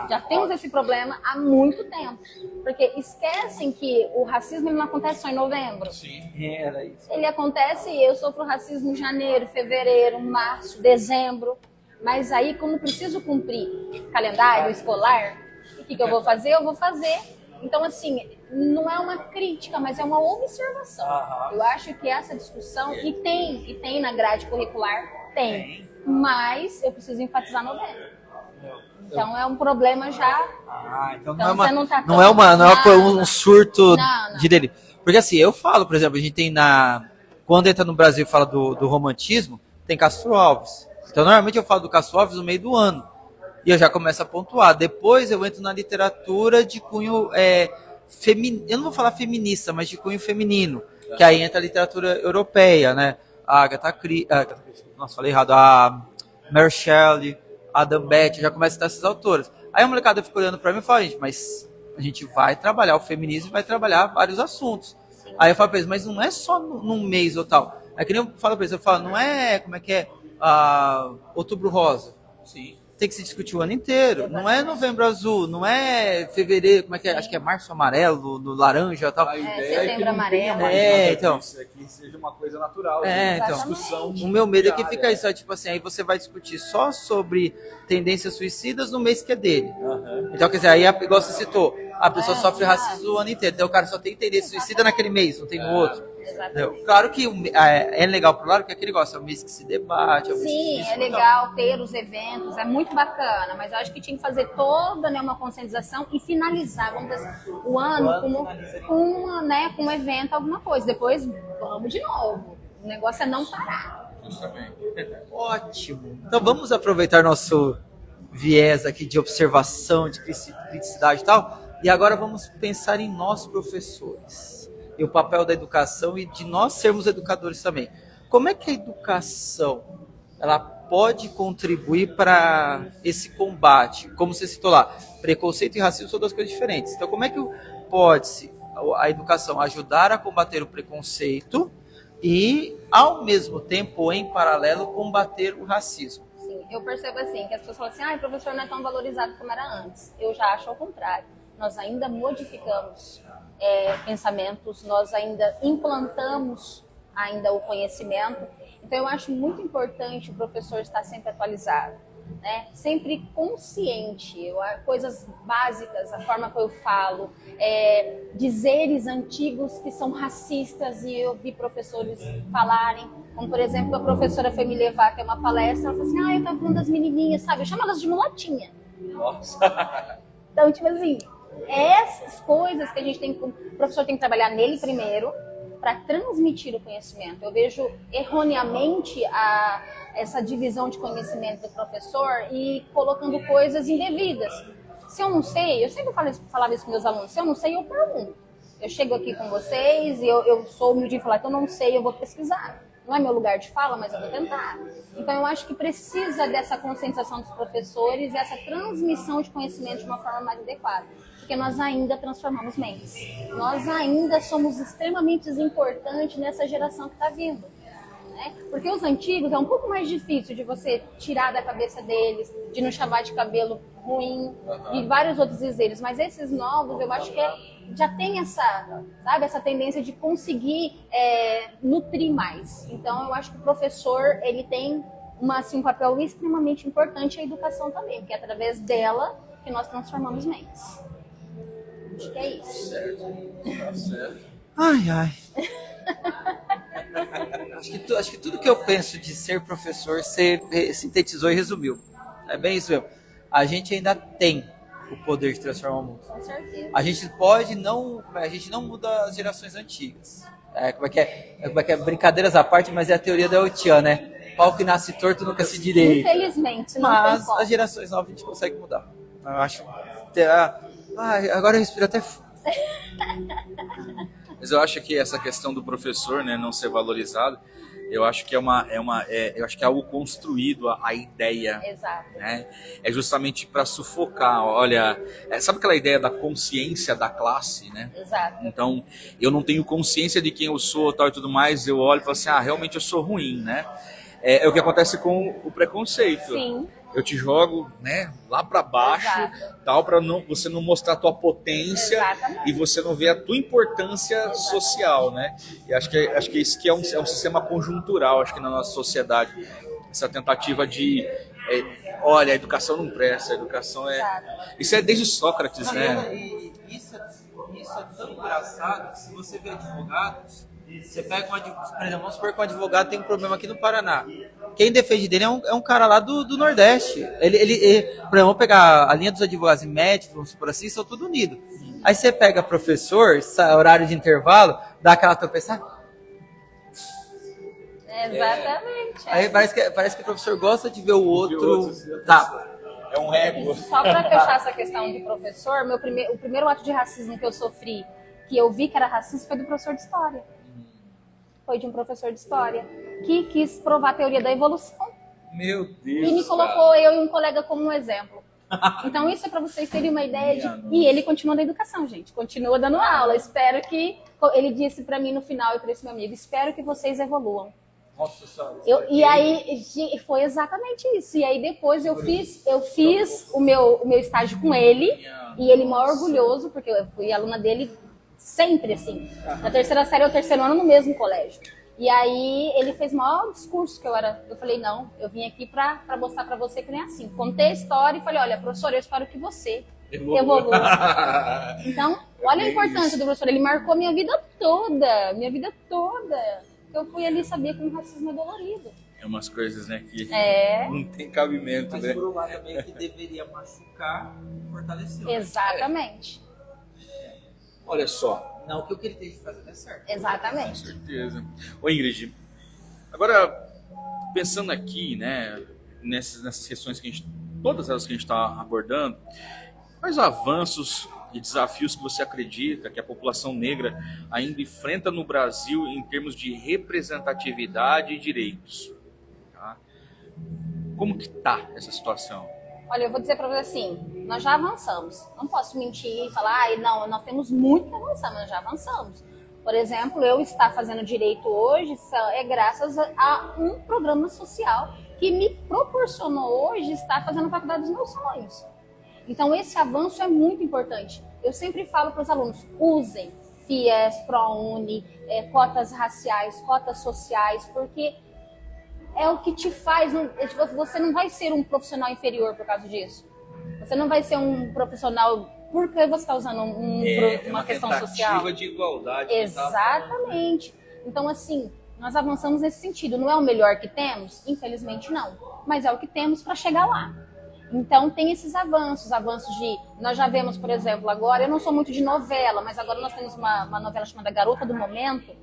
Já temos esse problema há muito tempo. Porque esquecem que o racismo não acontece só em novembro. Sim, era isso. Ele acontece, eu sofro racismo em janeiro, fevereiro, março, dezembro. Mas aí, como preciso cumprir calendário escolar, o que eu vou fazer? Eu vou fazer. Então, assim, não é uma crítica, mas é uma observação. Eu acho que essa discussão, e tem na grade curricular, tem. Mas eu preciso enfatizar novembro. Então é um problema já. Então você não é um surto de dele. Porque assim, eu falo, por exemplo, a gente tem quando entra no Brasil e fala do romantismo, tem Castro Alves. Então normalmente eu falo do Castro Alves no meio do ano. E eu já começo a pontuar. Depois eu entro na literatura de cunho eu não vou falar feminista, mas de cunho feminino. Que aí entra a literatura europeia, né? A Agatha Christie, nossa, falei errado, a Mary Shelley, a Dan Beth, já começa a citar essas autoras. Aí a molecada fica olhando pra mim e fala, gente, mas a gente vai trabalhar o feminismo e vai trabalhar vários assuntos. Aí eu falo pra eles, mas não é só num mês ou tal. É que nem eu falo pra eles, não é, como é que é, Outubro Rosa. Sim. Tem que se discutir o ano inteiro. Exatamente. Não é Novembro Azul, não é fevereiro, como é que é? Acho que é Março Amarelo, no laranja e tal. A ideia Setembro Amarelo. Então. Isso aqui seja uma coisa natural. Então. Discussão. O meu medo é que fica isso, tipo assim, aí você vai discutir só sobre tendências suicidas no mês que é dele. Então, quer dizer, aí, igual você citou, a pessoa sofre racismo o ano inteiro. Então o cara só tem tendência suicida naquele mês, não tem no outro. Exatamente. Claro que é legal pro lado, porque aquele negócio é o mês que se debate. Sim, é legal ter os eventos, é muito bacana, mas eu acho que tinha que fazer toda uma conscientização e finalizar, vamos dizer, o ano com um evento, alguma coisa. Depois vamos de novo. O negócio é não parar. Justamente. Ótimo. Então vamos aproveitar nosso viés aqui de observação, de criticidade e tal, e agora vamos pensar em nós, professores. E o papel da educação e de nós sermos educadores também. Como é que a educação ela pode contribuir para esse combate? Como você citou lá, preconceito e racismo são duas coisas diferentes. Então, como é que pode a educação ajudar a combater o preconceito e, ao mesmo tempo, ou em paralelo, combater o racismo? Sim, eu percebo assim, que as pessoas falam assim, o professor não é tão valorizado como era antes. Eu já acho ao contrário. Nós ainda modificamos pensamentos, nós ainda implantamos o conhecimento. Então eu acho muito importante o professor estar sempre atualizado, né? Sempre consciente, coisas básicas, a forma que eu falo, dizeres antigos que são racistas, e eu vi professores falarem, como por exemplo a professora foi me levar até uma palestra, ela falou assim, eu tava falando das menininhas, sabe, eu chamo elas de mulatinha. Nossa! Então, tipo assim, essas coisas que a gente o professor tem que trabalhar nele primeiro para transmitir o conhecimento. Eu vejo erroneamente essa divisão de conhecimento do professor e colocando coisas indevidas. Se eu não sei, eu sempre falava isso para meus alunos, se eu não sei, eu pergunto. Eu chego aqui com vocês e eu sou humilde em falar que eu não sei, eu vou pesquisar. Não é meu lugar de fala, mas eu vou tentar. Então, eu acho que precisa dessa conscientização dos professores e essa transmissão de conhecimento de uma forma mais adequada. Porque nós ainda transformamos mentes. Nós ainda somos extremamente importantes nessa geração que está vindo. Né? Porque os antigos é um pouco mais difícil de você tirar da cabeça deles, de não chamar de cabelo ruim, e vários outros dizeres. Mas esses novos, eu acho que já tem essa, sabe, essa tendência de conseguir nutrir mais. Então, eu acho que o professor, ele tem um papel extremamente importante, a educação também, porque é através dela que nós transformamos mentes. Acho que é isso. Certo. Ai. Acho que tudo que eu penso de ser professor, você sintetizou e resumiu. É bem isso mesmo. A gente ainda tem o poder de transformar o mundo. Com certeza. A gente não muda as gerações antigas. Como é que é? Brincadeiras à parte, mas é a teoria da Otian, né? Pau que nasce torto nunca se direita. Infelizmente, não mas tem como. as gerações novas a gente consegue mudar. Eu acho. Agora eu respiro até. Mas eu acho que essa questão do professor, né, não ser valorizado, eu acho que eu acho que é algo construído, a ideia. Exato. Né? É justamente para sufocar. Olha, sabe aquela ideia da consciência da classe, né? Exato. Então, eu não tenho consciência de quem eu sou, tal e tudo mais. Eu olho e falo assim, realmente eu sou ruim, né? É o que acontece com o preconceito. Sim. Eu te jogo, né, lá para baixo, tal, para você não mostrar a tua potência. Exatamente. E você não vê a tua importância social, né? E acho que isso que é um sistema conjuntural, acho que na nossa sociedade, essa tentativa de, olha, a educação não presta, a educação isso é desde Sócrates, né? E isso é tão engraçado que se você vê advogados, você pega por exemplo, vamos supor que um advogado tem um problema aqui no Paraná. Quem defende dele é um cara lá do Nordeste. Por exemplo, vamos pegar a linha dos advogados e médicos, vamos supor assim, são tudo unidos. Aí você pega professor, horário de intervalo, dá aquela tropeçada. Exatamente. Aí parece que o professor gosta de ver o outro. Tá. É um ego. Só para fechar essa questão de professor, o primeiro ato de racismo que eu sofri, que eu vi que era racista, foi do professor de história. Foi de um professor de história que quis provar a teoria da evolução. Meu Deus. E me colocou, eu e um colega, como um exemplo. Então, isso é para vocês terem uma ideia de... E ele continua na educação, gente. Continua dando aula. Espero que... Ele disse para mim no final e para esse meu amigo, espero que vocês evoluam. Nossa Senhora. E aí, foi exatamente isso. E aí, depois eu fiz o meu estágio com ele. E ele mó orgulhoso, porque eu fui aluna dele sempre, assim. Na terceira série ou terceiro ano, no mesmo colégio. E aí, ele fez o maior discurso que eu era. Eu falei, não, eu vim aqui pra mostrar pra você que nem é assim. Contei a história e falei, olha, professor, eu espero que você evolua. Então, olha a importância do professor. Ele marcou minha vida toda. Eu fui ali saber que o racismo é dolorido. É umas coisas, né, que não tem cabimento, mas né? por um lado também que deveria machucar, fortalecer. Exatamente. Olha só. Não, que o que ele tem que fazer é certo. Exatamente. Com certeza. Ô Ingrid, agora, pensando aqui, né, nessas questões que todas elas que a gente está abordando, quais avanços e desafios que você acredita que a população negra ainda enfrenta no Brasil em termos de representatividade e direitos? Tá? Como que tá essa situação? Olha, eu vou dizer para você assim, nós já avançamos. Não posso mentir e falar, não, nós temos muito que avançar, mas nós já avançamos. Por exemplo, eu estar fazendo direito hoje é graças a um programa social que me proporcionou hoje estar fazendo a faculdade dos meus sonhos. Então, esse avanço é muito importante. Eu sempre falo para os alunos, usem FIES, ProUni, cotas raciais, cotas sociais, porque é o que te faz, você não vai ser um profissional inferior por causa disso. Você não vai ser um profissional porque você está usando uma questão social. Tentativa de igualdade. Exatamente. Então, assim, nós avançamos nesse sentido. Não é o melhor que temos? Infelizmente não. Mas é o que temos para chegar lá. Então, tem esses avanços de... Nós já vemos, por exemplo, agora, eu não sou muito de novela, mas agora nós temos uma novela chamada Garota do Momento,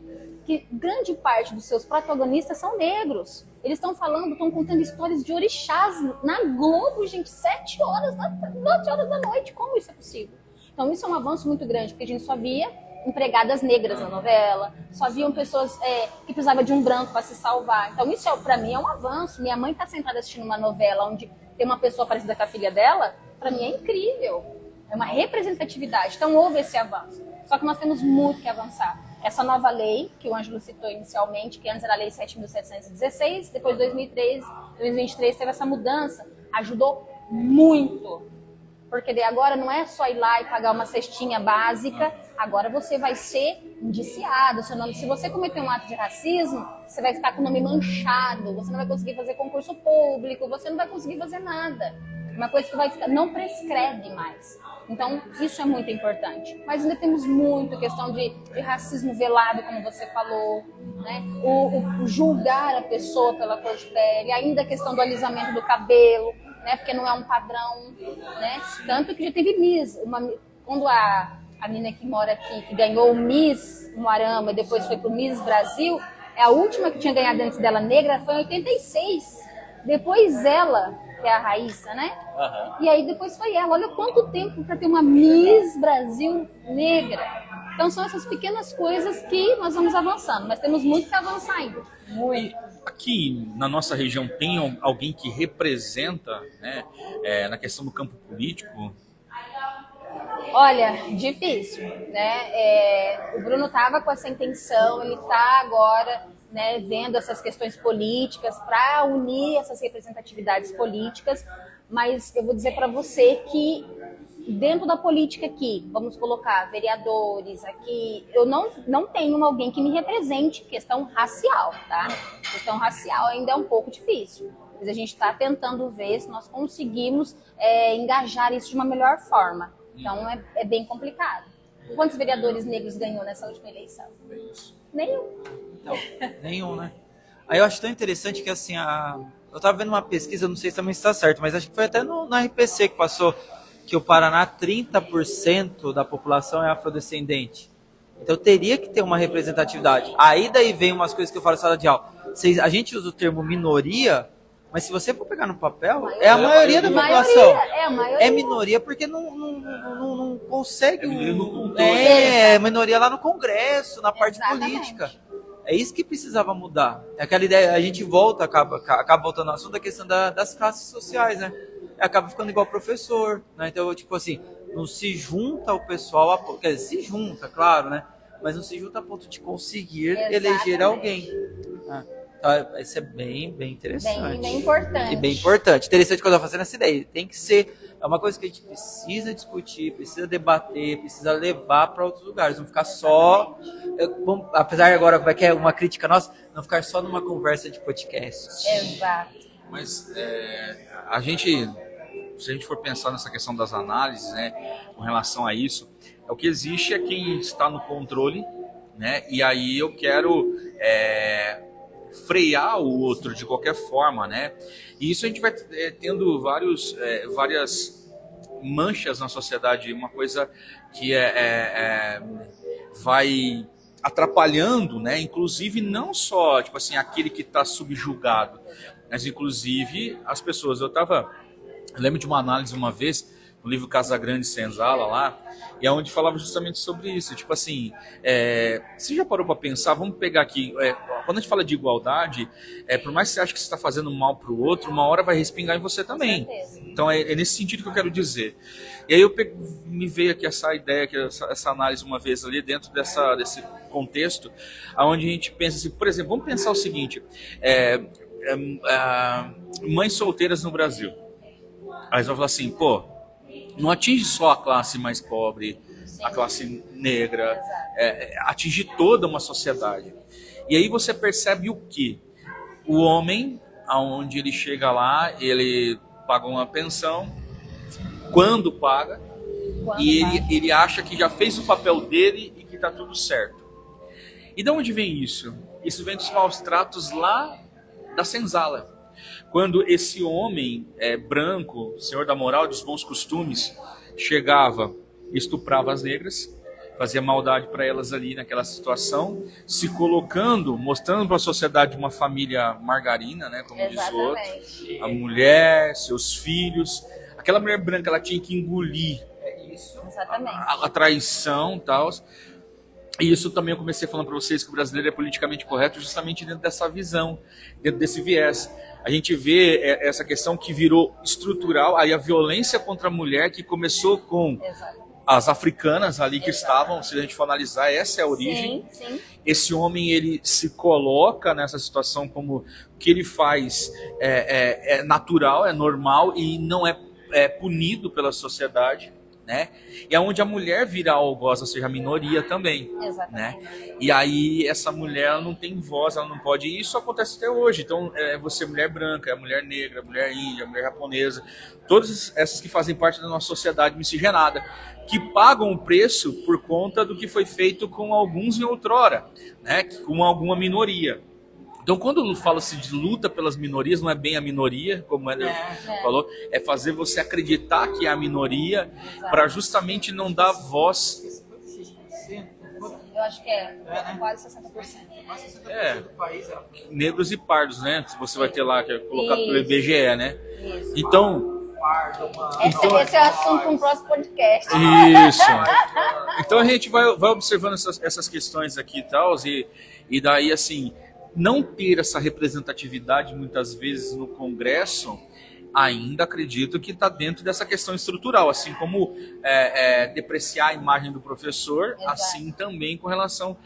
que grande parte dos seus protagonistas são negros. Eles estão contando histórias de orixás na Globo, gente, 7 horas da noite. Como isso é possível? Então, isso é um avanço muito grande, porque a gente só via empregadas negras na novela, só viam pessoas que precisavam de um branco para se salvar. Então isso, para mim, é um avanço. Minha mãe está sentada assistindo uma novela onde tem uma pessoa parecida com a filha dela, para mim é incrível. É uma representatividade. Então houve esse avanço. Só que nós temos muito que avançar. Essa nova lei, que o Ângelo citou inicialmente, que antes era a Lei 7.716, depois de 2023 teve essa mudança, ajudou muito. Porque daí agora não é só ir lá e pagar uma cestinha básica, agora você vai ser indiciado. Seu nome, se você cometer um ato de racismo, você vai ficar com o nome manchado, você não vai conseguir fazer concurso público, você não vai conseguir fazer nada. Uma coisa que vai ficar, não prescreve mais. Então, isso é muito importante. Mas ainda temos muito questão de racismo velado, como você falou, né? O julgar a pessoa pela cor de pele, ainda a questão do alisamento do cabelo, né? Porque não é um padrão, né? Tanto que já teve Miss, quando a menina que mora aqui, que ganhou o Miss Moarama e depois foi pro Miss Brasil, a última que tinha ganhado antes dela negra foi em 86. Depois ela, que é a Raíssa, né? Uhum. E aí depois foi ela. Olha quanto tempo para ter uma Miss Brasil negra. Então são essas pequenas coisas que nós vamos avançando, mas temos muito que avançar ainda. Muito. E aqui na nossa região tem alguém que representa, né, na questão do campo político? Olha, difícil, né? O Bruno estava com essa intenção, ele está agora, né, vendo essas questões políticas para unir essas representatividades políticas, mas eu vou dizer para você que dentro da política aqui, vamos colocar vereadores aqui, eu não tenho alguém que me represente questão racial, tá? Questão racial ainda é um pouco difícil, mas a gente está tentando ver se nós conseguimos engajar isso de uma melhor forma. Então é bem complicado. Quantos vereadores negros ganhou nessa última eleição? Nenhum. Não, nenhum, né? Aí eu acho tão interessante que assim, eu tava vendo uma pesquisa, não sei se também está certo, mas acho que foi até no RPC que passou que o Paraná, 30% da população é afrodescendente. Então teria que ter uma representatividade. Aí daí vem umas coisas que eu falo em sala de aula. A gente usa o termo minoria, mas se você for pegar no papel, é a maioria da população. É minoria porque não consegue. É minoria lá no Congresso, na parte política. É isso que precisava mudar. É aquela ideia, a gente acaba voltando ao assunto da questão das classes sociais, né? Acaba ficando igual professor, né? Então, tipo assim, não se junta o pessoal, quer dizer, se junta, claro, né? Mas não se junta a ponto de conseguir eleger alguém. Então, isso é bem interessante. Bem importante. E bem importante. Interessante quando eu estou fazendo essa ideia. Tem que ser, é uma coisa que a gente precisa discutir, precisa debater, precisa levar para outros lugares. Não ficar só, apesar de agora que é uma crítica nossa, não ficar só numa conversa de podcast. Exato. Mas se a gente for pensar nessa questão das análises, né, com relação a isso, o que existe é quem está no controle, né, e aí eu quero frear o outro de qualquer forma, né, e isso a gente vai tendo várias manchas na sociedade, uma coisa que vai atrapalhando, né, inclusive não só, tipo assim, aquele que está subjugado, mas inclusive as pessoas. Eu lembro de uma análise uma vez no livro Casagrande Senzala lá, e onde falava justamente sobre isso, tipo assim, você já parou para pensar, vamos pegar aqui, quando a gente fala de igualdade, por mais que você ache que você está fazendo mal para o outro, uma hora vai respingar em você também. Então é nesse sentido que eu quero dizer. E aí me veio aqui essa ideia, essa análise uma vez ali dentro desse contexto, onde a gente pensa assim, por exemplo, vamos pensar o seguinte, mães solteiras no Brasil. Aí eles vão falar assim, não atinge só a classe mais pobre, a classe negra, atinge toda uma sociedade. E aí você percebe o quê? O homem, aonde ele chega lá, ele paga uma pensão, quando paga, ele acha que já fez o papel dele e que está tudo certo. E de onde vem isso? Isso vem dos maus tratos lá da senzala. Quando esse homem branco, senhor da moral e dos bons costumes, chegava, estuprava as negras, fazia maldade para elas ali naquela situação, se colocando, mostrando para a sociedade uma família margarina, né, como diz o outro, a mulher, seus filhos, aquela mulher branca, ela tinha que engolir a traição e tal. E isso também eu comecei falando para vocês que o brasileiro é politicamente correto justamente dentro dessa visão, dentro desse viés. A gente vê essa questão que virou estrutural, aí a violência contra a mulher que começou com as africanas ali que estavam, se a gente for analisar, essa é a origem. Sim. Esse homem, ele se coloca nessa situação como o que ele faz é natural, é normal e não é punido pela sociedade, né? E aonde a mulher vira algoz, ou seja, a minoria também, né? E aí essa mulher ela não tem voz, ela não pode, e isso acontece até hoje. Então você é mulher branca, é mulher negra, mulher índia, mulher japonesa, todas essas que fazem parte da nossa sociedade miscigenada, que pagam o preço por conta do que foi feito com alguns em outrora, né? Com alguma minoria. Então, quando fala-se de luta pelas minorias, não é bem a minoria, como o Éder falou, é fazer você acreditar que é a minoria, para justamente não dar voz. Eu acho que quase 60%. Do país, negros e pardos, né? Se você vai ter lá, que é colocado pelo IBGE, né? Isso. Então, esse é o assunto para um próximo podcast. Isso. Então a gente vai observando essas questões aqui e tal, e daí assim, não ter essa representatividade muitas vezes no Congresso, ainda acredito que está dentro dessa questão estrutural, assim como depreciar a imagem do professor, assim também com relação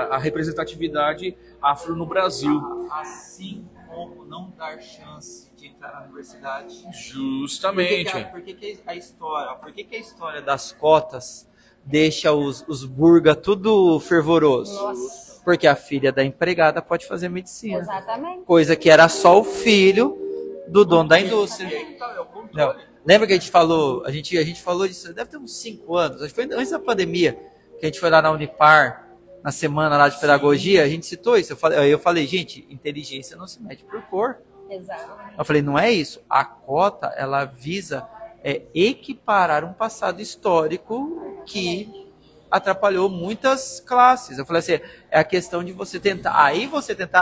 à representatividade afro no Brasil. Assim como não dar chance de entrar na universidade. Justamente. Por que a história das cotas deixa os burga tudo fervoroso? Nossa. Porque a filha da empregada pode fazer medicina. Exatamente. Coisa que era só o filho do dono da indústria. Não. Lembra que a gente falou disso, deve ter uns 5 anos, acho que foi antes da pandemia, que a gente foi lá na Unipar, na semana lá de pedagogia, a gente citou isso. Eu falei, gente, inteligência não se mede por cor. Exato. Eu falei, não é isso. A cota, ela visa equiparar um passado histórico que atrapalhou muitas classes. Eu falei assim, é a questão de você tentar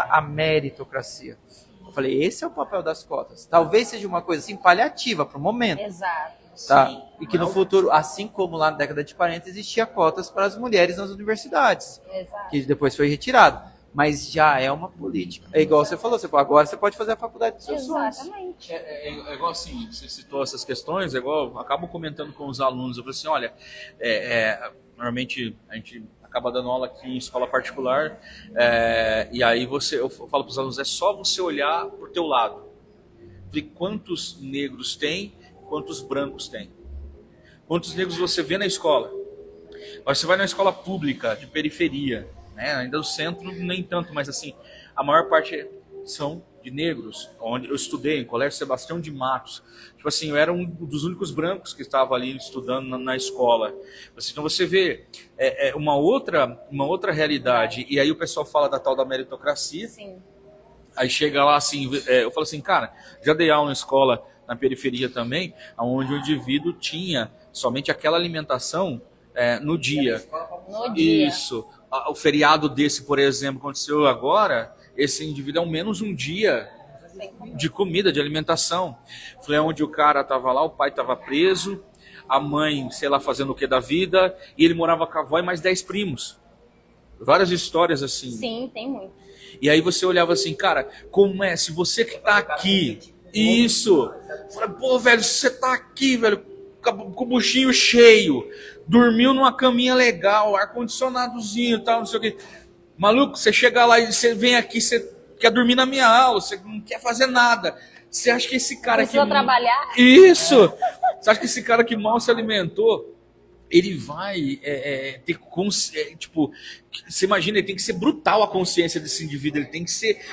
a meritocracia. Eu falei, esse é o papel das cotas. Talvez seja uma coisa assim, paliativa para o momento. Exato. Tá? Sim. E que no futuro, assim como lá na década de 40, existia cotas para as mulheres nas universidades. Exato. Que depois foi retirado. Mas já é uma política. É igual você falou, agora você pode fazer a faculdade dos seus sonhos. Exatamente. É igual assim, você citou essas questões, é igual, acabo comentando com os alunos, eu falo assim, olha, normalmente a gente acaba dando aula aqui em escola particular, e aí eu falo para os alunos, é só você olhar para o teu lado, ver quantos negros tem, quantos brancos tem. Quantos negros você vê na escola? Você vai na escola pública, de periferia, né? Ainda do centro nem tanto, mas assim, a maior parte são de negros, onde eu estudei, em Colégio Sebastião de Matos. Tipo assim, eu era um dos únicos brancos que estava ali estudando na escola. Então você vê uma outra realidade. E aí o pessoal fala da tal da meritocracia. Sim. Aí chega lá assim, eu falo assim, cara, já dei aula na escola na periferia também, onde o indivíduo tinha somente aquela alimentação no dia. No dia. Isso. O feriado desse, por exemplo, aconteceu agora, esse indivíduo é ao menos um dia de comida, de alimentação. Foi onde o cara estava lá, o pai estava preso, a mãe, sei lá, fazendo o que da vida, e ele morava com a avó e mais 10 primos. Várias histórias assim. Sim, tem muito. E aí você olhava assim, cara, como é, se você que tá aqui, isso, fala, pô, velho, se você tá aqui, velho, com o buchinho cheio, dormiu numa caminha legal, ar-condicionadozinho e tal, não sei o que. Maluco, você chega lá e você vem aqui, você quer dormir na minha aula, você não quer fazer nada. Você acha que esse cara Precisa trabalhar? Isso! Você acha que esse cara que mal se alimentou, ele vai ter tipo, você imagina, ele tem que ser brutal a consciência desse indivíduo, ele tem que ser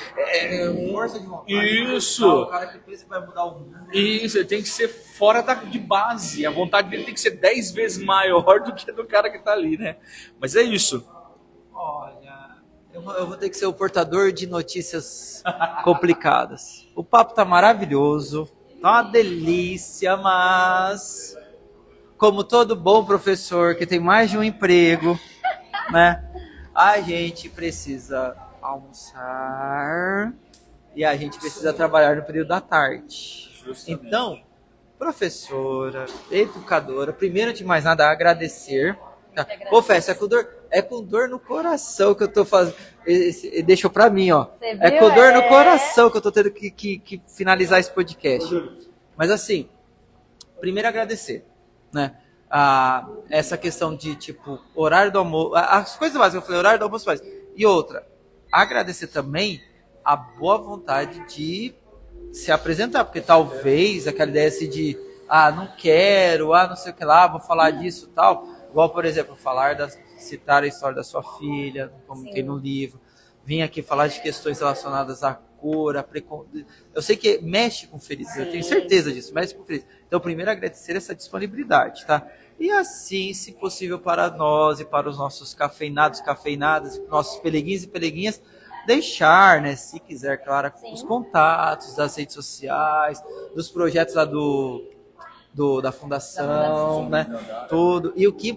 força de vontade. Isso. O cara que pensa que vai mudar o mundo. Isso, ele tem que ser fora de base. A vontade dele tem que ser 10 vezes maior do que a do cara que tá ali, né? Mas é isso. Olha, eu vou ter que ser o portador de notícias complicadas. O papo tá maravilhoso, tá uma delícia, mas como todo bom professor que tem mais de um emprego, né? A gente precisa almoçar e a gente precisa trabalhar no período da tarde. Justamente. Então, professora, educadora, primeiro de mais nada, agradecer. Confesso, É com dor no coração que eu tô fazendo. Deixou pra mim, ó. Você É viu? com dor no coração que eu tô tendo que finalizar esse podcast. Mas assim, primeiro agradecer, né? Essa questão de, tipo, horário do almoço. As coisas básicas, eu falei, horário do almoço faz. E outra, agradecer também a boa vontade de se apresentar, porque talvez aquela ideia assim de não quero, não sei o que lá, vou falar disso e tal. Igual, por exemplo, citar a história da sua filha, como tem no livro. Vim aqui falar de questões relacionadas à cor, eu sei que mexe com feridas, eu tenho certeza disso, mexe com feridas. Então, primeiro, agradecer essa disponibilidade, tá? E assim, se possível, para nós e para os nossos cafeinados, cafeinadas, nossos peleguinhos e peleguinhas, deixar, né, se quiser, claro, os contatos das redes sociais, dos projetos lá da fundação, né, tudo, e o que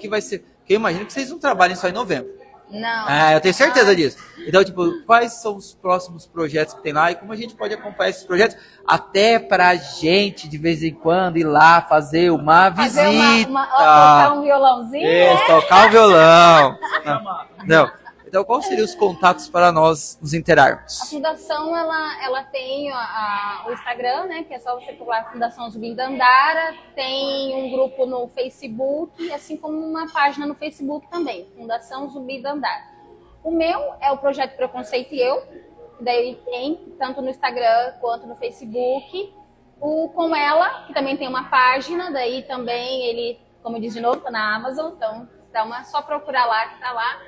vai ser, porque eu imagino que vocês não trabalhem só em novembro. Não. Eu tenho certeza disso. Então, tipo, quais são os próximos projetos que tem lá e como a gente pode acompanhar esses projetos, até pra gente, de vez em quando, ir lá fazer uma visita. Tocar um violãozinho, né? Tocar um violão. Não. Então, quais seriam os contatos para nós nos interarmos? A Fundação, ela tem o Instagram, né, que é só você procurar Fundação Zumbi Dandara, tem um grupo no Facebook, assim como uma página no Facebook também, Fundação Zumbi Dandara. O meu é o Projeto Preconceito e Eu, daí tem tanto no Instagram quanto no Facebook. O Com Ela, que também tem uma página, daí também ele, como eu disse de novo, tá na Amazon, então só procurar lá que tá lá.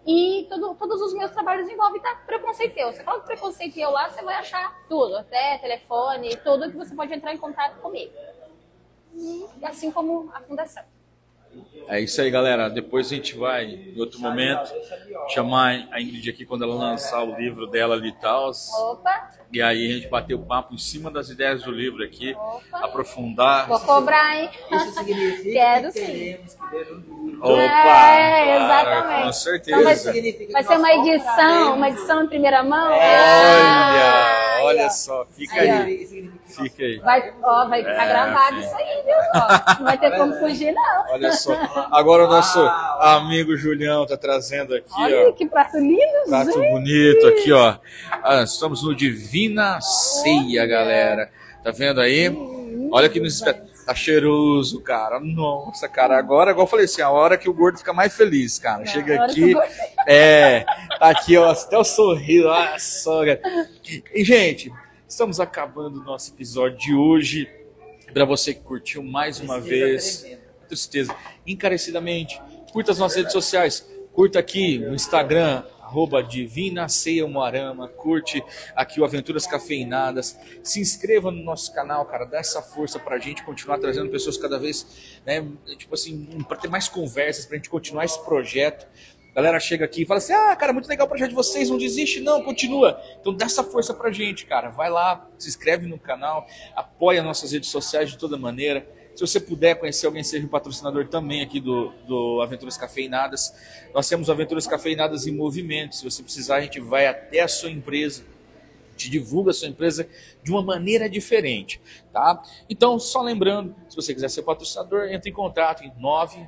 E todos os meus trabalhos envolvem Preconceito Eu. Você coloca Preconceito Eu lá, você vai achar tudo, até telefone, tudo que você pode entrar em contato comigo. E assim como a Fundação. É isso aí, galera. Depois a gente vai, em outro momento, chamar a Ingrid aqui quando ela lançar o livro dela ali e tal. Opa! E aí a gente bater o papo em cima das ideias do livro aqui, aprofundar. Vou cobrar, hein? Isso significa Quero que sim. queremos que dê no livro. Opa! Exatamente. Com certeza. Então vai ser uma edição em primeira mão? Olha só, fica aí. Fica aí. Vai ficar gravado isso aí, viu? Ó, não vai ter como fugir, não. Olha só. Agora o nosso amigo Julião tá trazendo aqui, Olha ó. que prato lindo, Prato gente. bonito aqui, ó. Estamos no Divina Ceia, galera. Tá vendo aí? Olha que nos espera. Tá cheiroso, cara. Nossa, cara. Agora, igual eu falei assim, a hora que o gordo fica mais feliz, cara. Chega aqui. Tá aqui, ó. Até o sorriso. Olha só, cara. E, gente, estamos acabando o nosso episódio de hoje. Pra você que curtiu mais uma vez. Tristeza. Encarecidamente. Curta as nossas redes sociais. Curta aqui no Instagram, @Divina Ceia Umuarama, curte aqui o Aventuras Cafeinadas, se inscreva no nosso canal, cara, dá essa força pra gente continuar trazendo pessoas cada vez, né, tipo assim, pra ter mais conversas, pra gente continuar esse projeto. A galera chega aqui e fala assim, cara, muito legal o projeto de vocês, não desiste não, continua. Então dá essa força pra gente, cara, vai lá, se inscreve no canal, apoia nossas redes sociais de toda maneira. Se você puder conhecer alguém, seja um patrocinador também aqui do Aventuras Cafeinadas. Nós temos Aventuras Cafeinadas em movimento. Se você precisar, a gente vai até a sua empresa, te divulga a sua empresa de uma maneira diferente, tá? Então, só lembrando, se você quiser ser patrocinador, entre em contato em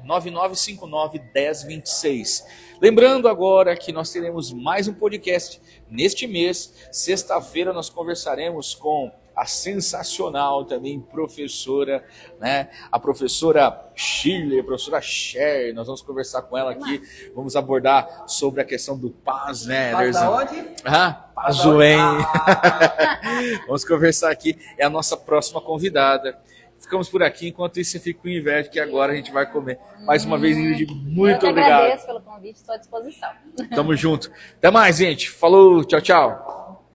999591026. Lembrando agora que nós teremos mais um podcast neste mês. Sexta-feira nós conversaremos com a sensacional também professora, né? A professora Shirley, a professora Cher. Nós vamos conversar com ela aqui. Vamos abordar sobre a questão do paz, né? Paz da onde? Pazuem. Vamos conversar aqui. É a nossa próxima convidada. Ficamos por aqui. Enquanto isso, eu fico com inveja que agora a gente vai comer. Mais uma vez, Ingrid, muito obrigado. Eu agradeço pelo convite, estou à disposição. Tamo junto. Até mais, gente. Falou, tchau, tchau.